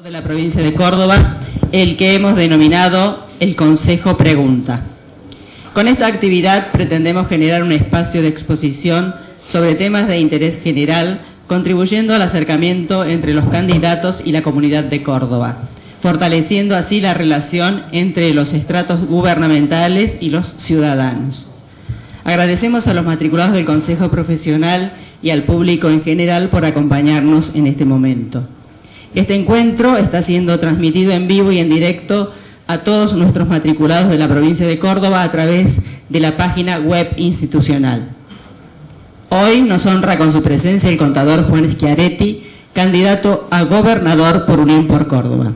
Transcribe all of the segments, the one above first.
de la provincia de Córdoba, el que hemos denominado el Consejo Pregunta. Con esta actividad pretendemos generar un espacio de exposición sobre temas de interés general, contribuyendo al acercamiento entre los candidatos y la comunidad de Córdoba, fortaleciendo así la relación entre los estratos gubernamentales y los ciudadanos. Agradecemos a los matriculados del Consejo Profesional y al público en general por acompañarnos en este momento. Este encuentro está siendo transmitido en vivo y en directo a todos nuestros matriculados de la provincia de Córdoba a través de la página web institucional. Hoy nos honra con su presencia el contador Juan Schiaretti, candidato a gobernador por Unión por Córdoba.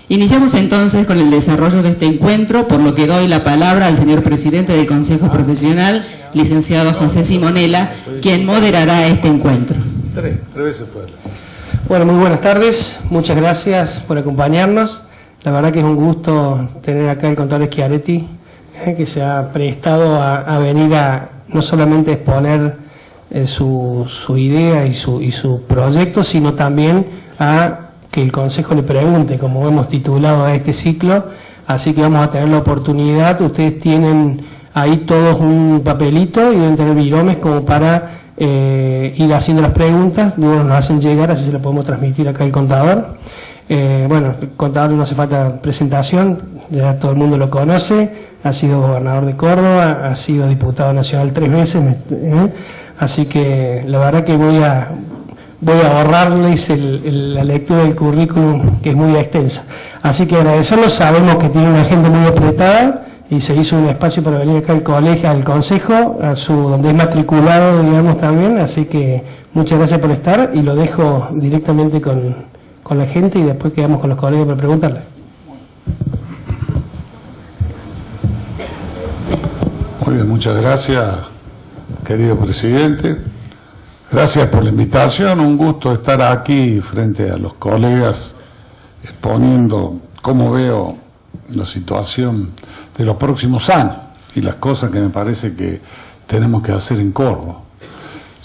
Iniciamos entonces con el desarrollo de este encuentro, por lo que doy la palabra al señor presidente del Consejo Profesional, licenciado José Simonella, quien moderará este encuentro. Tres veces fue. Bueno, muy buenas tardes, muchas gracias por acompañarnos. La verdad que es un gusto tener acá el contador Schiaretti, que se ha prestado a venir a no solamente exponer su idea y su proyecto, sino también a que el Consejo le pregunte, como hemos titulado a este ciclo. Así que vamos a tener la oportunidad, ustedes tienen ahí todos un papelito y deben tener biromes como para ir haciendo las preguntas, luego nos hacen llegar, así se lo podemos transmitir acá al contador. Bueno, el contador no hace falta presentación, ya todo el mundo lo conoce, ha sido gobernador de Córdoba, ha sido diputado nacional 3 veces, así que la verdad que voy a ahorrarles la lectura del currículum, que es muy extensa. Así que agradecerlos, sabemos que tiene una agenda muy apretada y se hizo un espacio para venir acá al colegio, al consejo, donde es matriculado, digamos, también, así que muchas gracias por estar y lo dejo directamente con la gente y después quedamos con los colegas para preguntarle. Muy bien, muchas gracias, querido presidente. Gracias por la invitación, un gusto estar aquí frente a los colegas exponiendo cómo veo la situación de los próximos años y las cosas que me parece que tenemos que hacer en Córdoba.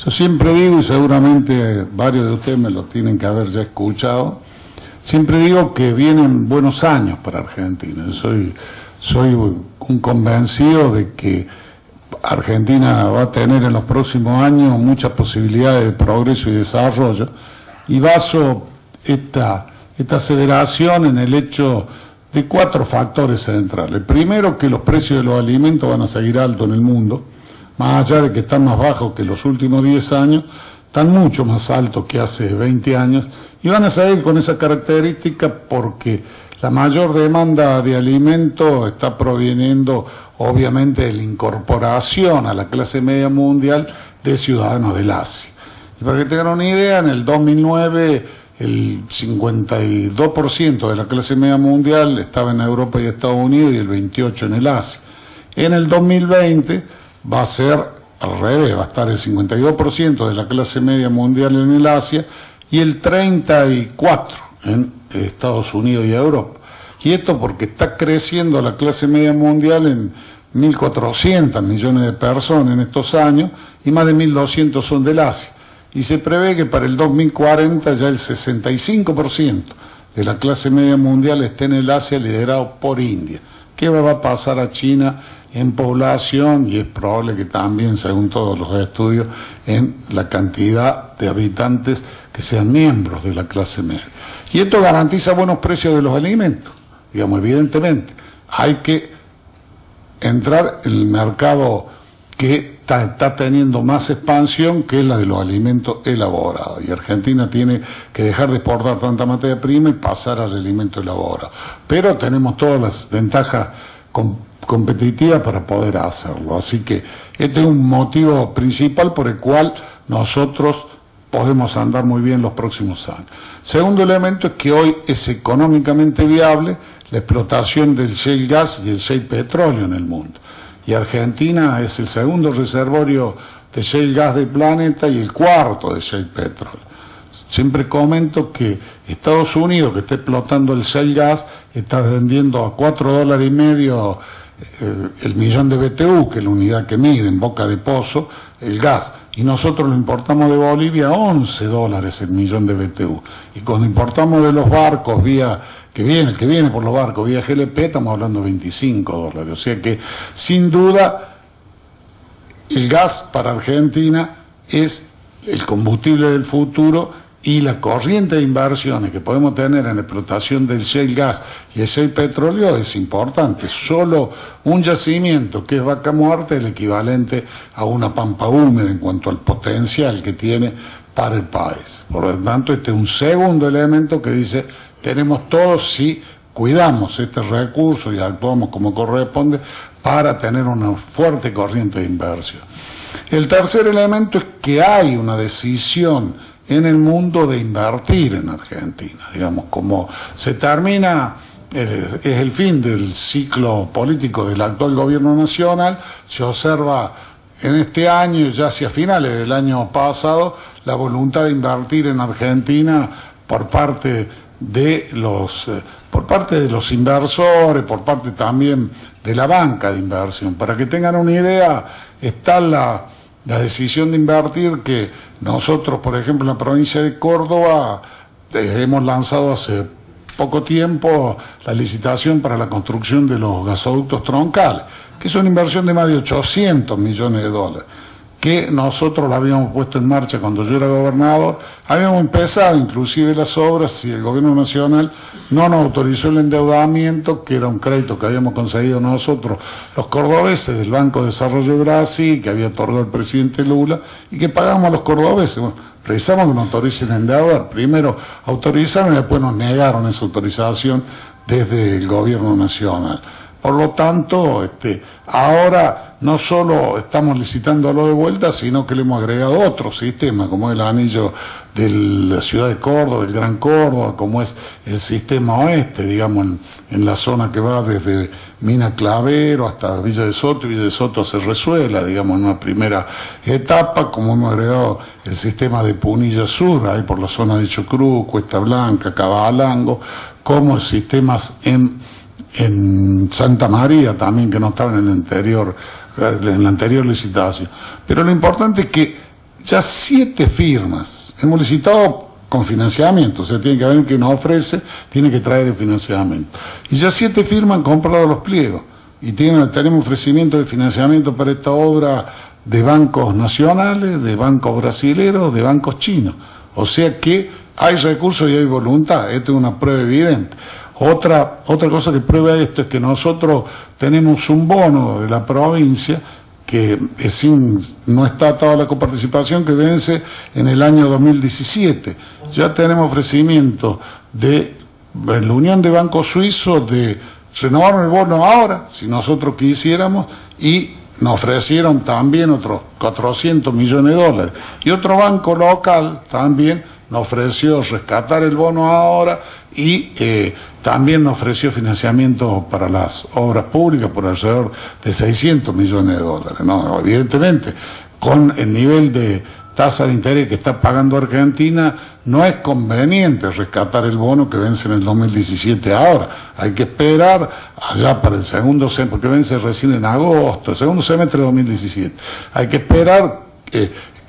Yo siempre digo, y seguramente varios de ustedes me lo tienen que haber ya escuchado, siempre digo que vienen buenos años para Argentina. Yo soy un convencido de que Argentina va a tener en los próximos años muchas posibilidades de progreso y desarrollo, y baso esta aseveración en el hecho de 4 factores centrales. Primero, que los precios de los alimentos van a seguir altos en el mundo, más allá de que están más bajos que los últimos 10 años, están mucho más altos que hace 20 años, y van a seguir con esa característica porque la mayor demanda de alimentos está proveniendo obviamente de la incorporación a la clase media mundial de ciudadanos del Asia. Y para que tengan una idea, en el 2009 el 52% de la clase media mundial estaba en Europa y Estados Unidos y el 28% en el Asia. En el 2020 va a ser al revés, va a estar el 52% de la clase media mundial en el Asia y el 34% en Estados Unidos y Europa. Y esto porque está creciendo la clase media mundial en 1.400 millones de personas en estos años y más de 1.200 son del Asia. Y se prevé que para el 2040 ya el 65% de la clase media mundial esté en el Asia, liderado por India. ¿Qué va a pasar a China en población? Y es probable que también, según todos los estudios, en la cantidad de habitantes que sean miembros de la clase media. Y esto garantiza buenos precios de los alimentos. Digamos, evidentemente, hay que entrar en el mercado que está teniendo más expansión, que es la de los alimentos elaborados. Y Argentina tiene que dejar de exportar tanta materia prima y pasar al alimento elaborado. Pero tenemos todas las ventajas competitivas para poder hacerlo. Así que este es un motivo principal por el cual nosotros podemos andar muy bien los próximos años. Segundo elemento es que hoy es económicamente viable la explotación del shale gas y el shale petróleo en el mundo. Y Argentina es el segundo reservorio de shale gas del planeta y el cuarto de shale petróleo. Siempre comento que Estados Unidos, que está explotando el shale gas, está vendiendo a $4.50 el millón de BTU, que es la unidad que mide en Boca de Pozo, el gas, y nosotros lo importamos de Bolivia a $11 el millón de BTU. Y cuando importamos de los barcos el que viene por los barcos vía GLP, estamos hablando de $25. O sea que, sin duda, el gas para Argentina es el combustible del futuro, y la corriente de inversiones que podemos tener en la explotación del shale gas y el shale petróleo es importante. Solo un yacimiento que es Vaca Muerta es el equivalente a una pampa húmeda en cuanto al potencial que tiene para el país. Por lo tanto, este es un segundo elemento que dice, tenemos todos, si cuidamos este recurso y actuamos como corresponde, para tener una fuerte corriente de inversión. El tercer elemento es que hay una decisión en el mundo de invertir en Argentina. Digamos, como se termina, es el fin del ciclo político del actual gobierno nacional, se observa en este año, ya hacia finales del año pasado, la voluntad de invertir en Argentina por parte de los inversores, por parte también de la banca de inversión. Para que tengan una idea, está la decisión de invertir que nosotros, por ejemplo, en la provincia de Córdoba, hemos lanzado hace poco tiempo la licitación para la construcción de los gasoductos troncales, que es una inversión de más de $800 millones, que nosotros la habíamos puesto en marcha cuando yo era gobernador. Habíamos empezado inclusive las obras y el gobierno nacional no nos autorizó el endeudamiento, que era un crédito que habíamos conseguido nosotros, los cordobeses, del Banco de Desarrollo de Brasil, que había otorgado el presidente Lula, y que pagamos a los cordobeses. Bueno, precisamos que nos autoricen a endeudar. Primero autorizaron y después nos negaron esa autorización desde el gobierno nacional. Por lo tanto, ahora no solo estamos licitándolo de vuelta, sino que le hemos agregado otro sistema, como es el anillo de la ciudad de Córdoba, del Gran Córdoba, como es el sistema oeste, digamos, en la zona que va desde Mina Clavero hasta Villa de Soto, y Villa de Soto se resuela, digamos, en una primera etapa, como hemos agregado el sistema de Punilla Sur, ahí por la zona de Chocruz, Cuesta Blanca, Cabalango, como sistemas en Santa María también, que no estaban en la anterior licitación. Pero lo importante es que ya 7 firmas hemos licitado con financiamiento, o sea, tiene que haber quien nos ofrece, tiene que traer el financiamiento. Y ya 7 firmas han comprado los pliegos, y tenemos ofrecimiento de financiamiento para esta obra de bancos nacionales, de bancos brasileños, de bancos chinos. O sea que hay recursos y hay voluntad. Esto es una prueba evidente. Otra cosa que prueba esto es que nosotros tenemos un bono de la provincia que no está atado a la coparticipación, que vence en el año 2017. Ya tenemos ofrecimiento de la Unión de Bancos Suizos de renovar el bono ahora, si nosotros quisiéramos, y nos ofrecieron también otros $400 millones. Y otro banco local también nos ofreció rescatar el bono ahora, y también nos ofreció financiamiento para las obras públicas por alrededor de $600 millones. No, evidentemente, con el nivel de tasa de interés que está pagando Argentina, no es conveniente rescatar el bono que vence en el 2017 ahora. Hay que esperar allá para el segundo semestre, porque vence recién en agosto, el segundo semestre de 2017. Hay que esperar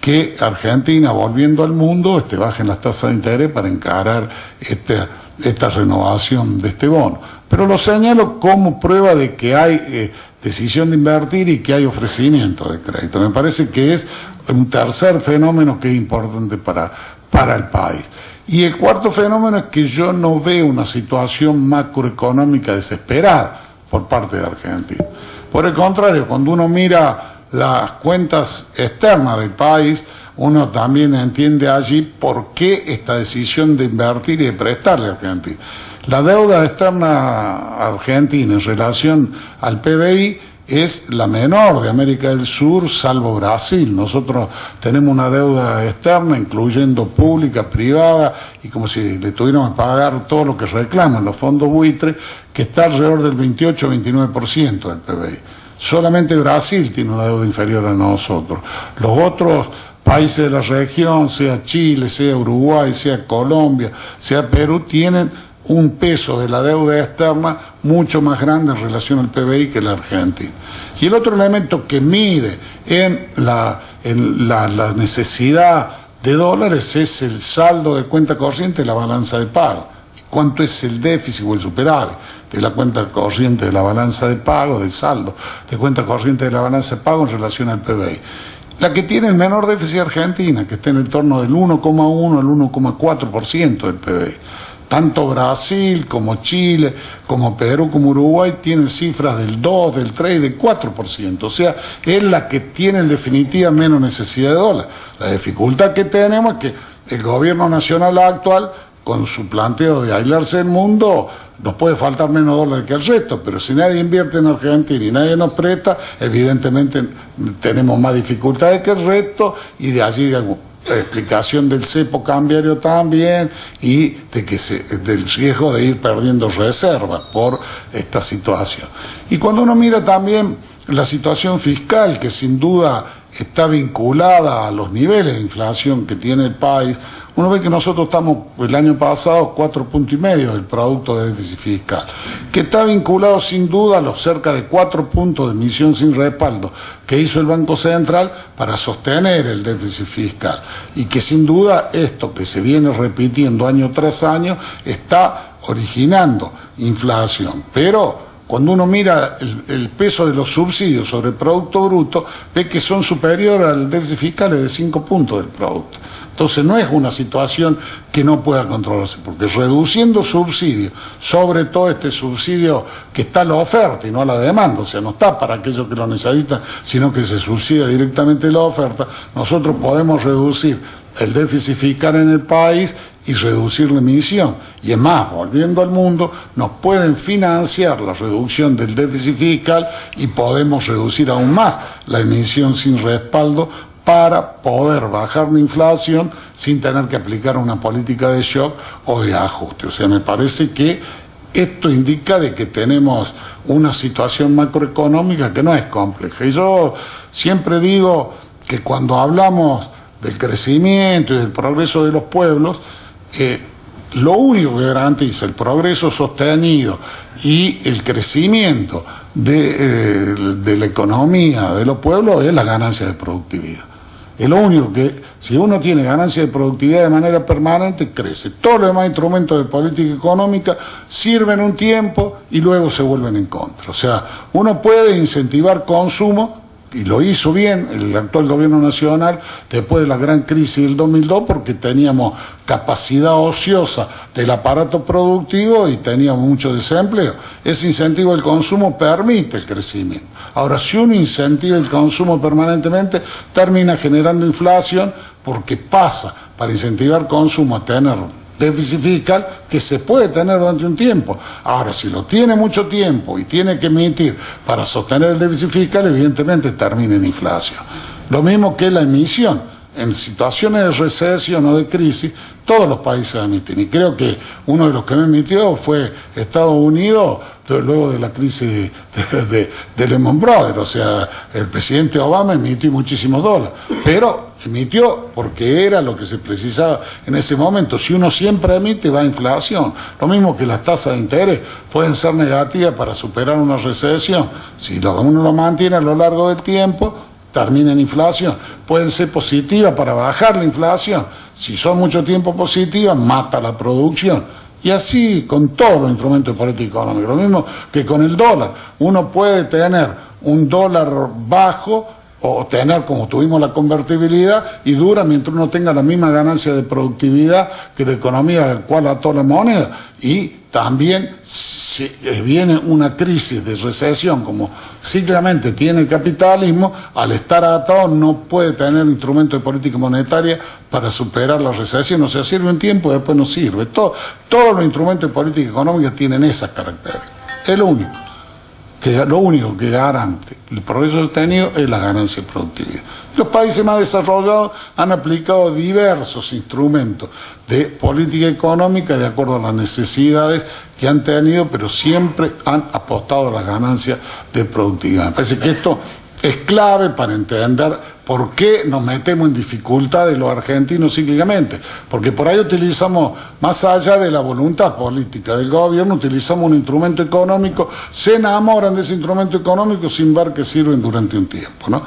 que Argentina, volviendo al mundo, bajen las tasas de interés para encarar esta renovación de este bono. Pero lo señalo como prueba de que hay decisión de invertir y que hay ofrecimiento de crédito. Me parece que es un tercer fenómeno que es importante para el país. Y el cuarto fenómeno es que yo no veo una situación macroeconómica desesperada por parte de Argentina. Por el contrario, cuando uno mira las cuentas externas del país, uno también entiende allí por qué esta decisión de invertir y de prestarle a Argentina. La deuda externa argentina en relación al PBI es la menor de América del Sur, salvo Brasil. Nosotros tenemos una deuda externa, incluyendo pública, privada, y como si le tuviéramos que pagar todo lo que reclaman los fondos buitres, que está alrededor del 28-29% del PBI. Solamente Brasil tiene una deuda inferior a nosotros. Los otros países de la región, sea Chile, sea Uruguay, sea Colombia, sea Perú, tienen un peso de la deuda externa mucho más grande en relación al PBI que la Argentina. Y el otro elemento que mide en la necesidad de dólares es el saldo de cuenta corriente de la balanza de pago. ¿Cuánto es el déficit o el superávit de la cuenta corriente de la balanza de pago, del saldo de cuenta corriente de la balanza de pago en relación al PBI? La que tiene el menor déficit Argentina, que está en el torno del 1,1 al 1,4% del PBI. Tanto Brasil como Chile, como Perú, como Uruguay tienen cifras del 2, del 3 y del 4%. O sea, es la que tiene en definitiva menos necesidad de dólar. La dificultad que tenemos es que el gobierno nacional actual, con su planteo de aislarse del mundo, nos puede faltar menos dólares que el resto, pero si nadie invierte en Argentina y nadie nos presta, evidentemente tenemos más dificultades que el resto, y de allí la explicación del cepo cambiario también, y de del riesgo de ir perdiendo reservas por esta situación. Y cuando uno mira también la situación fiscal, que sin duda está vinculada a los niveles de inflación que tiene el país, uno ve que nosotros estamos el año pasado 4,5 puntos del producto de déficit fiscal, que está vinculado sin duda a los cerca de 4 puntos de emisión sin respaldo que hizo el Banco Central para sostener el déficit fiscal, y que sin duda esto que se viene repitiendo año tras año está originando inflación. Pero cuando uno mira el peso de los subsidios sobre el Producto Bruto, ve que son superiores al déficit fiscal de 5 puntos del producto. Entonces no es una situación que no pueda controlarse, porque reduciendo subsidios, sobre todo este subsidio que está a la oferta y no a la demanda, o sea, no está para aquellos que lo necesitan, sino que se subsidia directamente la oferta, nosotros podemos reducir el déficit fiscal en el país y reducir la emisión. Y es más, volviendo al mundo, nos pueden financiar la reducción del déficit fiscal y podemos reducir aún más la emisión sin respaldo para poder bajar la inflación sin tener que aplicar una política de shock o de ajuste. O sea, me parece que esto indica de que tenemos una situación macroeconómica que no es compleja. Y yo siempre digo que cuando hablamos del crecimiento y del progreso de los pueblos, lo único que garantiza el progreso sostenido y el crecimiento de la economía de los pueblos es la ganancia de productividad. Es lo único que, si uno tiene ganancia de productividad de manera permanente, crece. Todos los demás instrumentos de política económica sirven un tiempo y luego se vuelven en contra. O sea, uno puede incentivar consumo, y lo hizo bien el actual gobierno nacional después de la gran crisis del 2002, porque teníamos capacidad ociosa del aparato productivo y teníamos mucho desempleo. Ese incentivo del consumo permite el crecimiento. Ahora, si uno incentiva el consumo permanentemente, termina generando inflación, porque pasa para incentivar consumo a tener déficit fiscal que se puede tener durante un tiempo. Ahora, si lo tiene mucho tiempo y tiene que emitir para sostener el déficit fiscal, evidentemente termina en inflación. Lo mismo que la emisión. En situaciones de recesión o de crisis, todos los países emiten. Y creo que uno de los que me emitió fue Estados Unidos, luego de la crisis de Lehman Brothers. O sea, el presidente Obama emitió muchísimos dólares, pero emitió porque era lo que se precisaba en ese momento. Si uno siempre emite, va a inflación. Lo mismo que las tasas de interés pueden ser negativas para superar una recesión. Si uno lo mantiene a lo largo del tiempo, termina en inflación. Pueden ser positivas para bajar la inflación. Si son mucho tiempo positivas, mata la producción. Y así con todos los instrumentos de política económica. Lo mismo que con el dólar. Uno puede tener un dólar bajo o tener, como tuvimos, la convertibilidad, y dura mientras uno tenga la misma ganancia de productividad que la economía al cual ató la moneda. Y también si viene una crisis de recesión, como cíclicamente tiene el capitalismo, al estar atado no puede tener instrumentos de política monetaria para superar la recesión. O sea, sirve un tiempo y después no sirve. Todos los instrumentos de política económica tienen esas características. Es lo único que garante el progreso sostenido es la ganancia de productividad. Los países más desarrollados han aplicado diversos instrumentos de política económica de acuerdo a las necesidades que han tenido, pero siempre han apostado a las ganancias de productividad. Me parece que esto es clave para entender ¿por qué nos metemos en dificultades los argentinos cíclicamente? Porque por ahí utilizamos, más allá de la voluntad política del gobierno, utilizamos un instrumento económico, se enamoran de ese instrumento económico sin ver que sirven durante un tiempo, ¿no?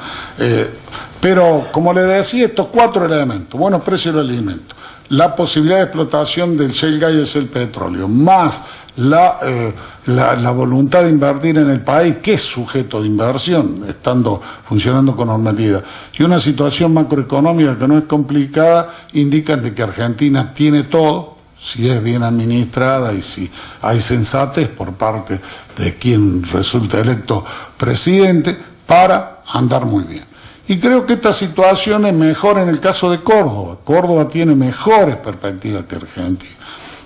Pero, como le decía, estos 4 elementos: buenos precios del alimento, la posibilidad de explotación del shale gas y el petróleo, más la voluntad de invertir en el país, que es sujeto de inversión, funcionando con normalidad, y una situación macroeconómica que no es complicada, indican de que Argentina tiene todo, si es bien administrada y si hay sensatez por parte de quien resulta electo presidente, para andar muy bien. Y creo que esta situación es mejor en el caso de Córdoba. Córdoba tiene mejores perspectivas que Argentina.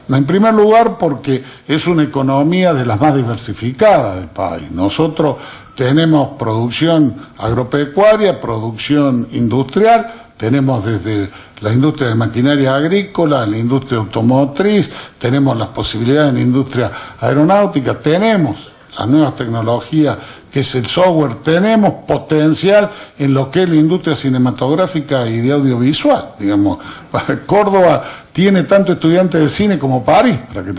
En primer lugar, porque es una economía de las más diversificadas del país. Nosotros tenemos producción agropecuaria, producción industrial, tenemos desde la industria de maquinaria agrícola, la industria automotriz, tenemos las posibilidades en la industria aeronáutica, tenemos las nuevas tecnologías, que es el software, tenemos potencial en lo que es la industria cinematográfica y de audiovisual, digamos. Córdoba tiene tanto estudiantes de cine como París,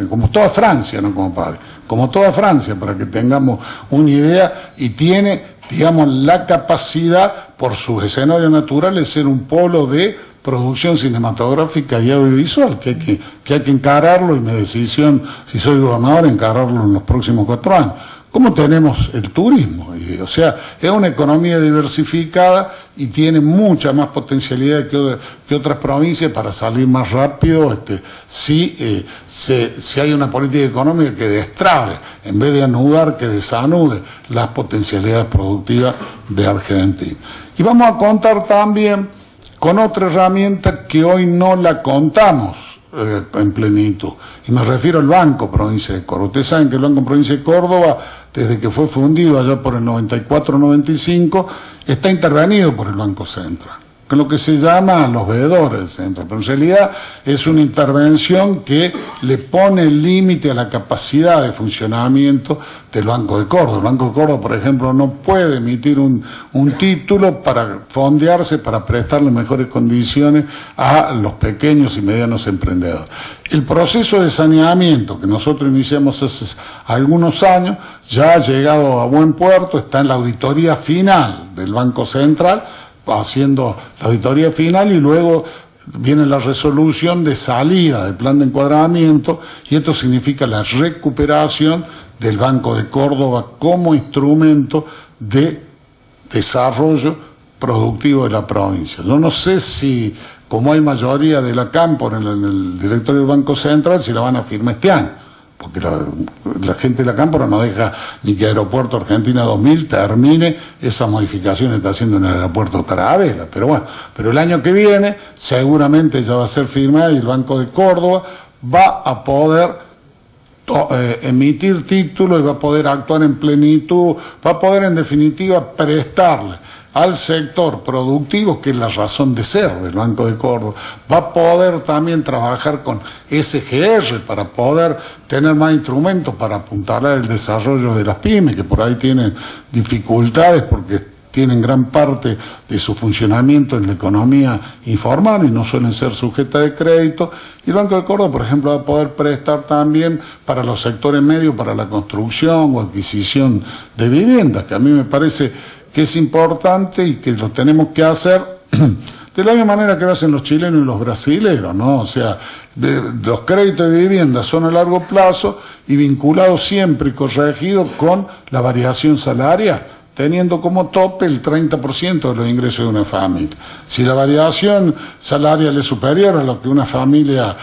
como toda Francia, no como París, como toda Francia, para que tengamos una idea, y tiene, digamos, la capacidad, por sus escenarios naturales, de ser un polo de producción cinematográfica y audiovisual, que hay que encararlo, y mi decisión, si soy gobernador, encararlo en los próximos 4 años. ¿Cómo tenemos el turismo? O sea, es una economía diversificada y tiene mucha más potencialidad que otras provincias para salir más rápido, si hay una política económica que destrabe, en vez de anudar, que desanude las potencialidades productivas de Argentina. Y vamos a contar también con otra herramienta que hoy no la contamos en plenitud, y me refiero al Banco Provincia de Córdoba. Ustedes saben que el Banco Provincia de Córdoba, desde que fue fundido allá por el 94-95, está intervenido por el Banco Central, con lo que se llama los veedores del centro, pero en realidad es una intervención que le pone límite a la capacidad de funcionamiento del Banco de Córdoba. El Banco de Córdoba, por ejemplo, no puede emitir un título para fondearse, para prestarle mejores condiciones a los pequeños y medianos emprendedores. El proceso de saneamiento que nosotros iniciamos hace algunos años ya ha llegado a buen puerto, está en la auditoría final del Banco Central, haciendo la auditoría final, y luego viene la resolución de salida del plan de encuadramiento, y esto significa la recuperación del Banco de Córdoba como instrumento de desarrollo productivo de la provincia. Yo no sé si, como hay mayoría de la Cámpora en el directorio del Banco Central, si la van a firmar este año, porque la gente de la Cámpora no deja ni que Aeropuerto Argentina 2000 termine esas modificaciones que está haciendo en el aeropuerto Tarabela. Pero bueno, pero el año que viene seguramente ya va a ser firmada, y el Banco de Córdoba va a poder emitir títulos y va a poder actuar en plenitud, va a poder en definitiva prestarle al sector productivo, que es la razón de ser del Banco de Córdoba, va a poder también trabajar con SGR para poder tener más instrumentos para apuntalar el desarrollo de las pymes, que por ahí tienen dificultades porque tienen gran parte de su funcionamiento en la economía informal y no suelen ser sujetas de crédito. Y el Banco de Córdoba, por ejemplo, va a poder prestar también para los sectores medios, para la construcción o adquisición de viviendas, que a mí me parece que es importante y que lo tenemos que hacer de la misma manera que lo hacen los chilenos y los brasileños, ¿no? O sea, los créditos de vivienda son a largo plazo y vinculados siempre y corregidos con la variación salarial, teniendo como tope el 30% de los ingresos de una familia. Si la variación salarial es superior a lo que una familia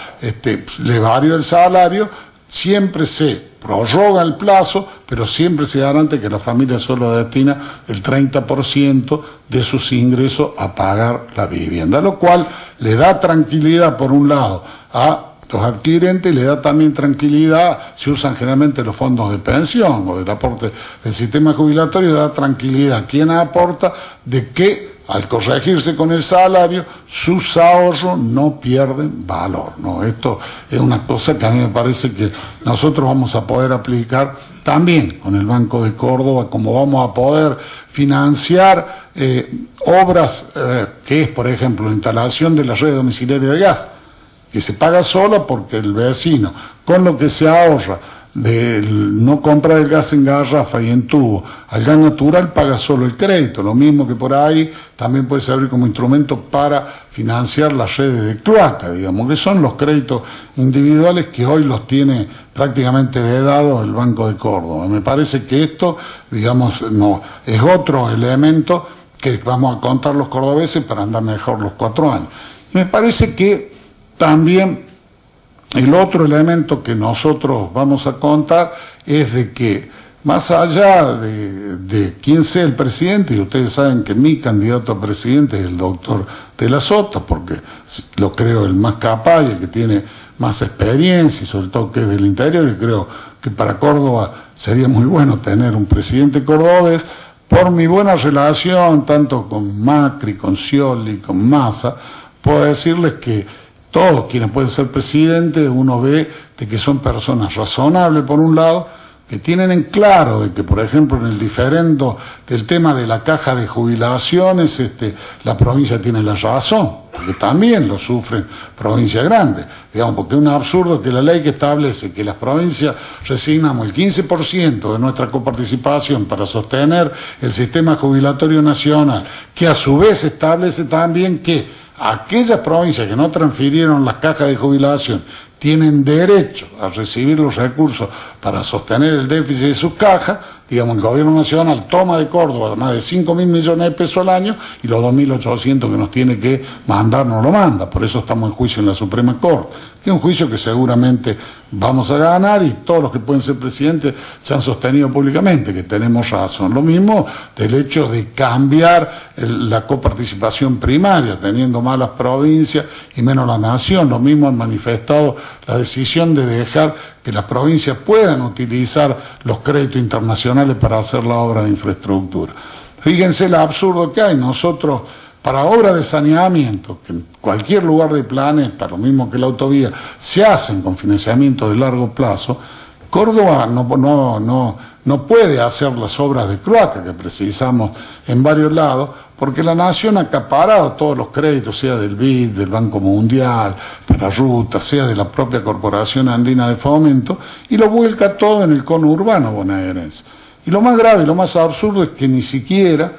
le varía el salario, siempre se prorroga el plazo, pero siempre se garante que la familia solo destina el 30% de sus ingresos a pagar la vivienda, lo cual le da tranquilidad, por un lado, a los adquirentes, y le da también tranquilidad, se usan generalmente los fondos de pensión o del aporte del sistema jubilatorio, da tranquilidad a quien aporta de que al corregirse con el salario, sus ahorros no pierden valor, ¿no? Esto es una cosa que a mí me parece que nosotros vamos a poder aplicar también con el Banco de Córdoba, como vamos a poder financiar obras que es, por ejemplo, la instalación de la red domiciliaria de gas, que se paga sola porque el vecino, con lo que se ahorra de no comprar el gas en garrafa y en tubo al gas natural, paga solo el crédito. Lo mismo que por ahí también puede servir como instrumento para financiar las redes de cloaca, digamos, que son los créditos individuales que hoy los tiene prácticamente vedados el Banco de Córdoba. Me parece que esto, digamos, no es otro elemento que vamos a contar los cordobeses para andar mejor los 4 años. Me parece que también el otro elemento que nosotros vamos a contar es de que, más allá de quién sea el presidente, y ustedes saben que mi candidato a presidente es el doctor de la Sota, porque lo creo el más capaz y el que tiene más experiencia, y sobre todo que es del interior, y creo que para Córdoba sería muy bueno tener un presidente cordobés. Por mi buena relación, tanto con Macri, con Scioli, con Massa, puedo decirles que todos quienes pueden ser presidentes, uno ve de que son personas razonables por un lado, que tienen en claro de que, por ejemplo, en el diferendo del tema de la caja de jubilaciones, la provincia tiene la razón, porque también lo sufren provincias grandes, digamos, porque es un absurdo que la ley que establece que las provincias resignamos el 15% de nuestra coparticipación para sostener el sistema jubilatorio nacional, que a su vez establece también que aquellas provincias que no transfirieron las cajas de jubilación tienen derecho a recibir los recursos para sostener el déficit de sus cajas. Digamos, el gobierno nacional toma de Córdoba más de 5.000 millones de pesos al año y los 2.800 que nos tiene que mandar no lo manda. Por eso estamos en juicio en la Suprema Corte, que es un juicio que seguramente vamos a ganar, y todos los que pueden ser presidentes se han sostenido públicamente que tenemos razón. Lo mismo del hecho de cambiar la coparticipación primaria, teniendo más las provincias y menos la nación. Lo mismo han manifestado la decisión de dejar que las provincias puedan utilizar los créditos internacionales para hacer la obra de infraestructura. Fíjense el absurdo que hay. Nosotros, para obras de saneamiento, que en cualquier lugar del planeta, lo mismo que la autovía, se hacen con financiamiento de largo plazo, Córdoba no puede hacer las obras de cloaca que precisamos en varios lados, porque la nación ha acaparado todos los créditos, sea del BID, del Banco Mundial, para rutas, sea de la propia Corporación Andina de Fomento, y lo vuelca todo en el conurbano bonaerense. Y lo más grave y lo más absurdo es que ni siquiera,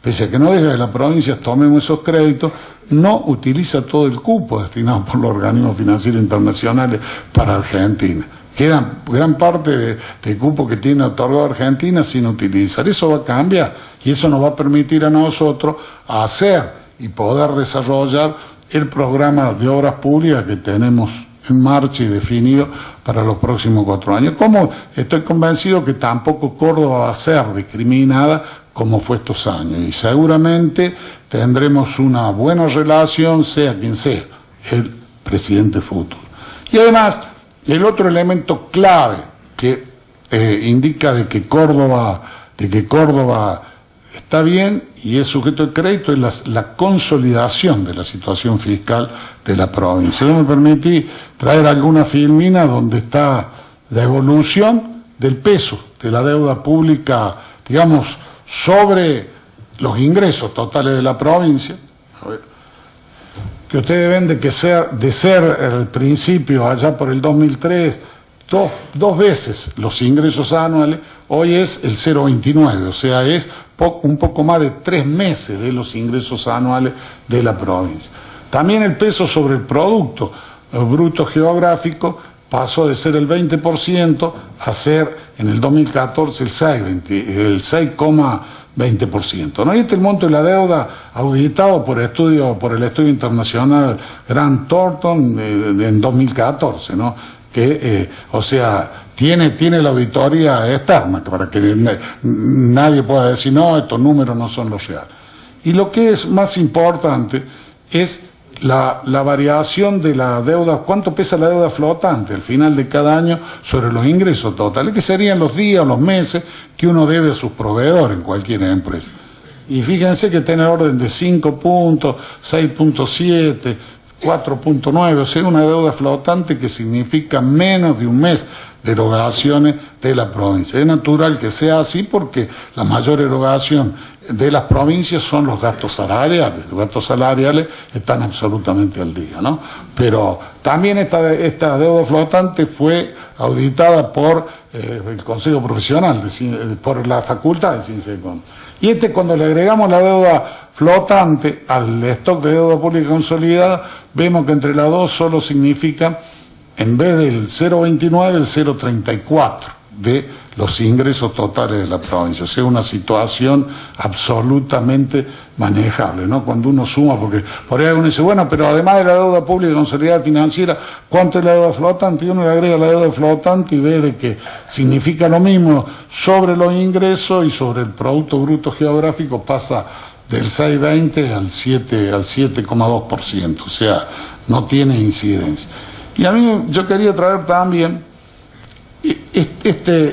pese a que no deja que las provincias tomen esos créditos, no utiliza todo el cupo destinado por los organismos financieros internacionales para Argentina. Queda gran parte del cupo que tiene otorgado Argentina sin utilizar. Eso va a cambiar y eso nos va a permitir a nosotros hacer y poder desarrollar el programa de obras públicas que tenemos en marcha y definido para los próximos 4 años. Como estoy convencido que tampoco Córdoba va a ser discriminada como fue estos años, y seguramente tendremos una buena relación, sea quien sea el presidente futuro. Y además, el otro elemento clave que indica de que Córdoba está bien y es sujeto de crédito es la consolidación de la situación fiscal de la provincia. Yo me permití traer alguna filmina donde está la evolución del peso de la deuda pública, digamos, sobre los ingresos totales de la provincia. A ver, que ustedes ven de ser el principio allá por el 2003 dos veces los ingresos anuales, hoy es el 0,29, o sea, es un poco más de 3 meses de los ingresos anuales de la provincia. También el peso sobre el producto bruto geográfico pasó de ser el 20% a ser en el 2014 el 6,20%. ¿No? Y este es el monto de la deuda auditado por el estudio internacional Grant Thornton en 2014, ¿no? Que, o sea, tiene la auditoría externa para que nadie pueda decir, no, estos números no son los reales. Y lo que es más importante es la variación de la deuda, cuánto pesa la deuda flotante al final de cada año sobre los ingresos totales, que serían los días o los meses que uno debe a sus proveedores en cualquier empresa. y fíjense que tiene orden de 5 puntos, 6.7, 4.9, o sea, una deuda flotante que significa menos de un mes de erogaciones de la provincia. Es natural que sea así porque la mayor erogación de las provincias son los gastos salariales. Los gastos salariales están absolutamente al día, ¿no? Pero también esta deuda flotante fue auditada por el Consejo Profesional, por la Facultad de Ciencias Económicas. Y cuando le agregamos la deuda flotante al stock de deuda pública consolidada, vemos que entre las dos solo significa, en vez del 0,29, el 0,34 de los ingresos totales de la provincia. O sea, una situación absolutamente manejable, ¿no? Cuando uno suma, porque por ahí uno dice, bueno, pero además de la deuda pública consolidada financiera, ¿cuánto es la deuda flotante? Y uno le agrega la deuda flotante y ve de que significa lo mismo sobre los ingresos y sobre el Producto Bruto Geográfico pasa del 6,20 al 7,2%, o sea, no tiene incidencia. Y a mí yo quería traer también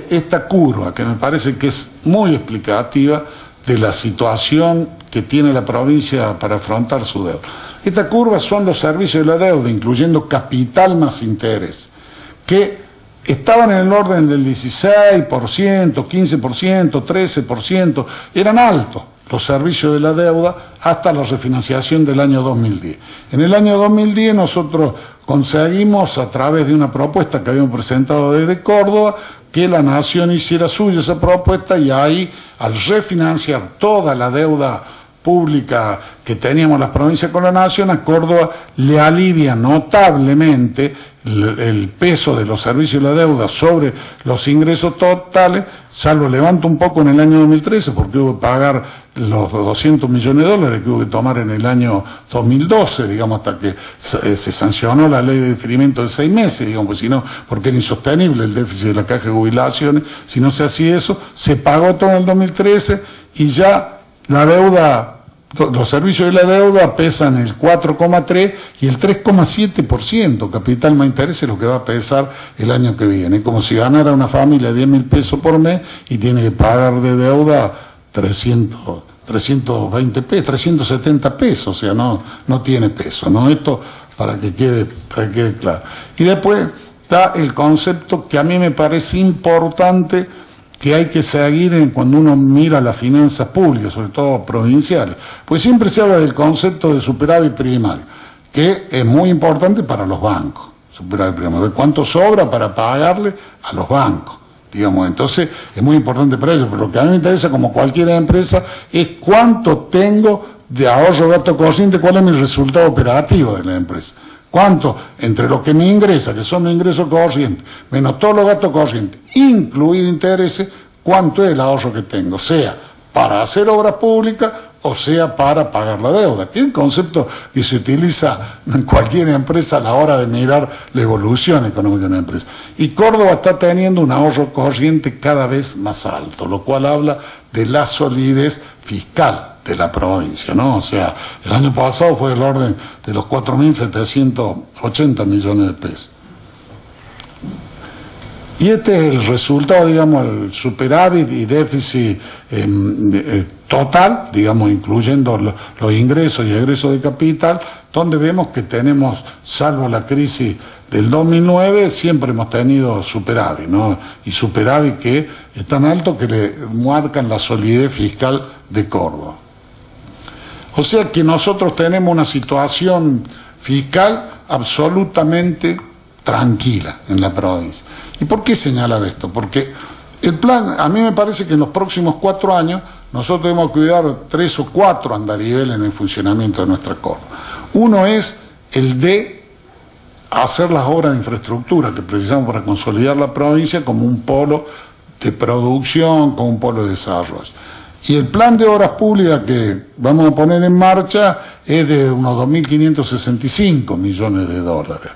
esta curva, que me parece que es muy explicativa de la situación que tiene la provincia para afrontar su deuda. Esta curva son los servicios de la deuda, incluyendo capital más interés, que estaban en el orden del 16%, 15%, 13%, eran altos los servicios de la deuda hasta la refinanciación del año 2010. En el año 2010 nosotros conseguimos, a través de una propuesta que habíamos presentado desde Córdoba, que la Nación hiciera suya esa propuesta, y ahí, al refinanciar toda la deuda pública que teníamos las provincias con la Nación, a Córdoba le alivia notablemente el peso de los servicios de la deuda sobre los ingresos totales, salvo levanta un poco en el año 2013 porque hubo que pagar los 200 millones de dólares que hubo que tomar en el año 2012, digamos, hasta que se sancionó la ley de diferimiento de 6 meses, digamos, pues si no, porque era insostenible el déficit de la caja de jubilaciones. Si no se hacía eso, se pagó todo en el 2013 y ya la deuda, los servicios de la deuda pesan el 4,3 y el 3,7%, capital más interés, es lo que va a pesar el año que viene. Como si ganara una familia 10.000 pesos por mes y tiene que pagar de deuda 320 pesos, 370 pesos, o sea, no tiene peso, ¿no? Esto para que quede claro. Y después está el concepto que a mí me parece importante, que hay que seguir cuando uno mira las finanzas públicas, sobre todo provinciales, pues siempre se habla del concepto de superávit primario, que es muy importante para los bancos, superávit primario, cuánto sobra para pagarle a los bancos, digamos, entonces es muy importante para ellos, pero lo que a mí me interesa, como cualquier empresa, es cuánto tengo de ahorro gasto corriente, cuál es mi resultado operativo de la empresa. ¿Cuánto? Entre lo que me ingresa, que son mis ingresos corrientes, menos todos los gastos corrientes, incluido intereses, ¿cuánto es el ahorro que tengo? Sea para hacer obras públicas o sea para pagar la deuda, que es un concepto que se utiliza en cualquier empresa a la hora de mirar la evolución económica de una empresa. Y Córdoba está teniendo un ahorro corriente cada vez más alto, lo cual habla de la solidez fiscal de la provincia, ¿no? O sea, el año pasado fue del orden de los 4.780 millones de pesos. Y este es el resultado, digamos, el superávit y déficit total, digamos, incluyendo los ingresos y egresos de capital, donde vemos que tenemos, salvo la crisis del 2009, siempre hemos tenido superávit, ¿no? Y superávit que es tan alto que le marcan la solidez fiscal de Córdoba. O sea que nosotros tenemos una situación fiscal absolutamente tranquila en la provincia. ¿Y por qué señalar esto? Porque el plan, a mí me parece que en los próximos 4 años nosotros debemos cuidar 3 o 4 andariveles en el funcionamiento de nuestra Córdoba. Uno es el de hacer las obras de infraestructura que precisamos para consolidar la provincia como un polo de producción, como un polo de desarrollo. Y el plan de obras públicas que vamos a poner en marcha es de unos 2.565 millones de dólares.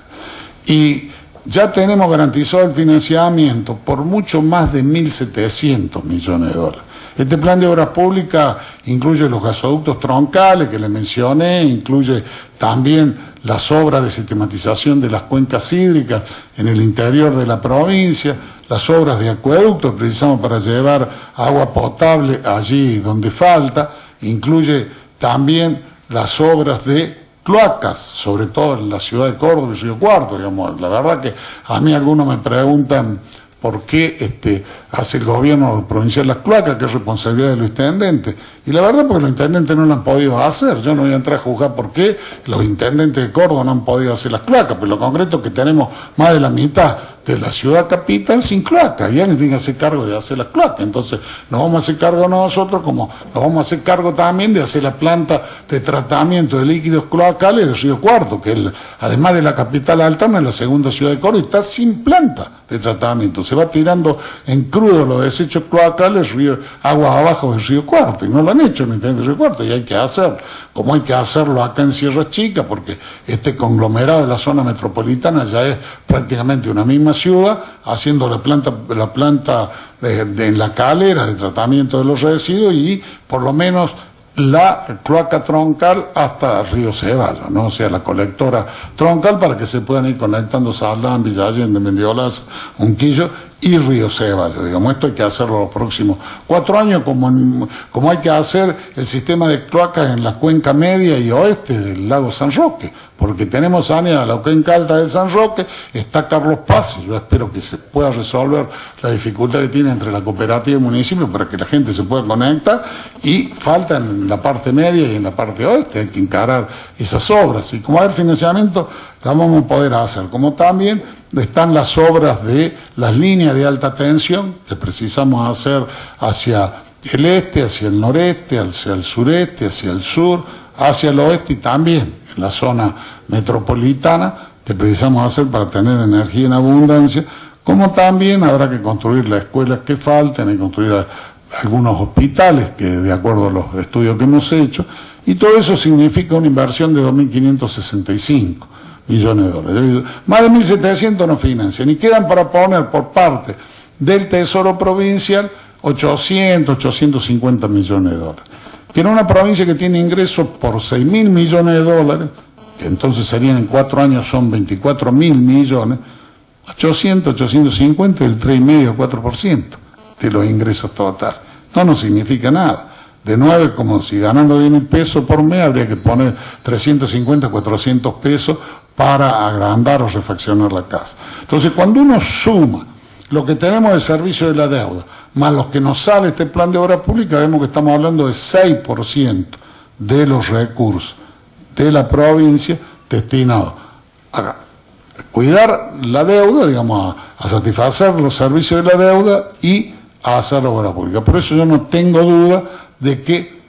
Y ya tenemos garantizado el financiamiento por mucho más de 1.700 millones de dólares. Este plan de obras públicas incluye los gasoductos troncales que le mencioné, incluye también las obras de sistematización de las cuencas hídricas en el interior de la provincia, las obras de acueductos que precisamos para llevar agua potable allí donde falta, incluye también las obras de cloacas, sobre todo en la ciudad de Córdoba y Río Cuarto, digamos. La verdad que a mí algunos me preguntan por qué hace el gobierno provincial las cloacas, que es responsabilidad de los intendentes. Y la verdad porque los intendentes no lo han podido hacer. Yo no voy a entrar a juzgar por qué los intendentes de Córdoba no han podido hacer las cloacas, pero lo concreto es que tenemos más de la mitad de la ciudad capital sin cloaca, y alguien tiene que hacer cargo de hacer las cloacas. Entonces nos vamos a hacer cargo nosotros, como nos vamos a hacer cargo también de hacer la planta de tratamiento de líquidos cloacales de Río Cuarto, que además de la capital alterna, es la segunda ciudad de Córdoba y está sin planta de tratamiento. Se va tirando en crudo los desechos cloacales agua abajo del Río Cuarto, y no lo han hecho en el Río Cuarto, y hay que hacerlo, como hay que hacerlo acá en Sierra Chica, porque este conglomerado de la zona metropolitana ya es prácticamente una misma ciudad, haciendo la planta en la calera de tratamiento de los residuos y por lo menos la cloaca troncal hasta Río Ceballos, ¿no? O sea, la colectora troncal para que se puedan ir conectando Saldán, Villa Allende, Mendiolas, Unquillo y Río Ceballos. Digamos, esto hay que hacerlo los próximos 4 años, como hay que hacer el sistema de cloacas en la cuenca media y oeste del lago San Roque, porque tenemos saneada la cuenca alta de San Roque, está Carlos Paz, y yo espero que se pueda resolver la dificultad que tiene entre la cooperativa y el municipio para que la gente se pueda conectar, y falta en la parte media y en la parte oeste, hay que encarar esas obras, y como hay financiamiento, la vamos a poder hacer, como también están las obras de las líneas de alta tensión que precisamos hacer hacia el este, hacia el noreste, hacia el sureste, hacia el sur, hacia el oeste y también en la zona metropolitana que precisamos hacer para tener energía en abundancia, como también habrá que construir las escuelas que falten, hay que construir algunos hospitales que de acuerdo a los estudios que hemos hecho, y todo eso significa una inversión de 2.565 millones de dólares. Más de 1.700 no financian y quedan para poner por parte del Tesoro Provincial 850 millones de dólares. Que en una provincia que tiene ingresos por 6.000 millones de dólares, que entonces serían en 4 años son 24.000 millones, 850 del 3,5 4% de los ingresos totales. No nos significa nada. De 9, como si ganando 10.000 pesos por mes, habría que poner 350, 400 pesos para agrandar o refaccionar la casa. Entonces, cuando uno suma lo que tenemos de servicio de la deuda, más los que nos sale este plan de obra pública, vemos que estamos hablando de 6% de los recursos de la provincia destinados a cuidar la deuda, digamos, a satisfacer los servicios de la deuda y a hacer la obra pública. Por eso yo no tengo duda de que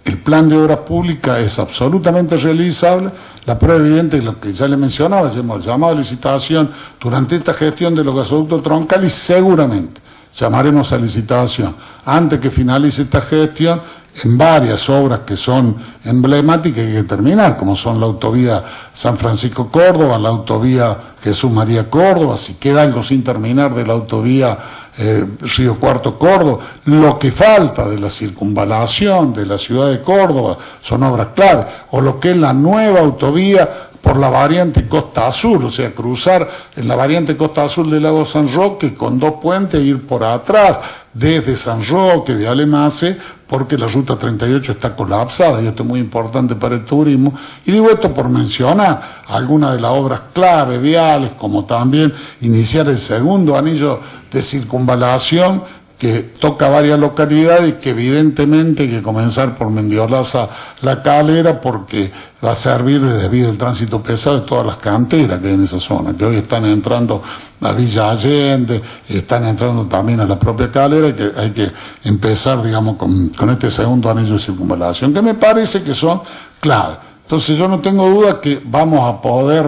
el plan de obras públicas es absolutamente realizable. La prueba evidente es lo que ya le mencionaba, hemos llamado a licitación durante esta gestión de los gasoductos troncales y seguramente llamaremos a licitación antes que finalice esta gestión en varias obras que son emblemáticas y que hay que terminar, como son la autovía San Francisco-Córdoba, la autovía Jesús María-Córdoba, si queda algo sin terminar de la autovía Río Cuarto-Córdoba, lo que falta de la circunvalación de la ciudad de Córdoba son obras claves, o lo que es la nueva autovía por la variante Costa Azul, o sea, cruzar en la variante Costa Azul del lago San Roque con 2 puentes e ir por atrás desde San Roque, de Alemase, porque la ruta 38 está colapsada y esto es muy importante para el turismo. Y digo esto por mencionar algunas de las obras clave viales, como también iniciar el segundo anillo de circunvalación que toca varias localidades y que evidentemente hay que comenzar por Mendiolaza La Calera porque va a servir de desvío del tránsito pesado de todas las canteras que hay en esa zona, que hoy están entrando a Villa Allende, están entrando también a la propia Calera, y que hay que empezar, digamos, con este segundo anillo de circunvalación, que me parece que son clave. Entonces yo no tengo duda que vamos a poder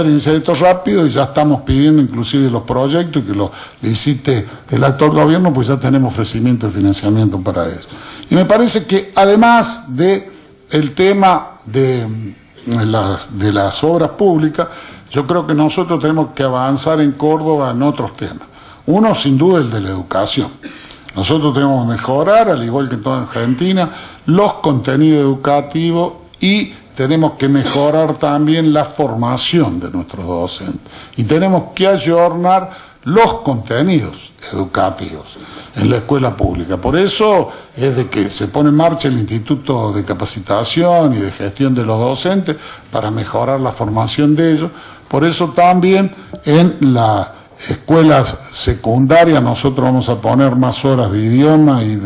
iniciar esto rápido y ya estamos pidiendo inclusive los proyectos y que lo licite el actual gobierno, pues ya tenemos ofrecimiento de financiamiento para eso. Y me parece que además de el tema de las obras públicas, yo creo que nosotros tenemos que avanzar en Córdoba en otros temas. Uno, sin duda, el de la educación. Nosotros tenemos que mejorar, al igual que en toda Argentina, los contenidos educativos y tenemos que mejorar también la formación de nuestros docentes. Y tenemos que ayornar los contenidos educativos en la escuela pública. Por eso es de que se pone en marcha el Instituto de Capacitación y de Gestión de los Docentes para mejorar la formación de ellos. Por eso también en las escuelas secundarias nosotros vamos a poner más horas de idioma y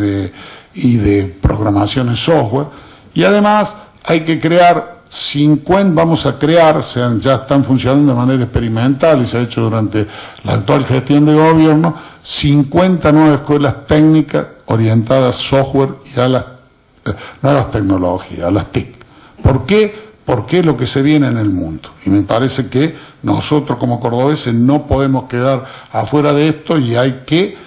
de programación en software. Y además hay que crear 50, vamos a crear, ya están funcionando de manera experimental y se ha hecho durante la actual gestión de gobierno, 50 nuevas escuelas técnicas orientadas a software y a las nuevas tecnologías, a las TIC. ¿Por qué? Porque es lo que se viene en el mundo. Y me parece que nosotros como cordobeses no podemos quedar afuera de esto y hay que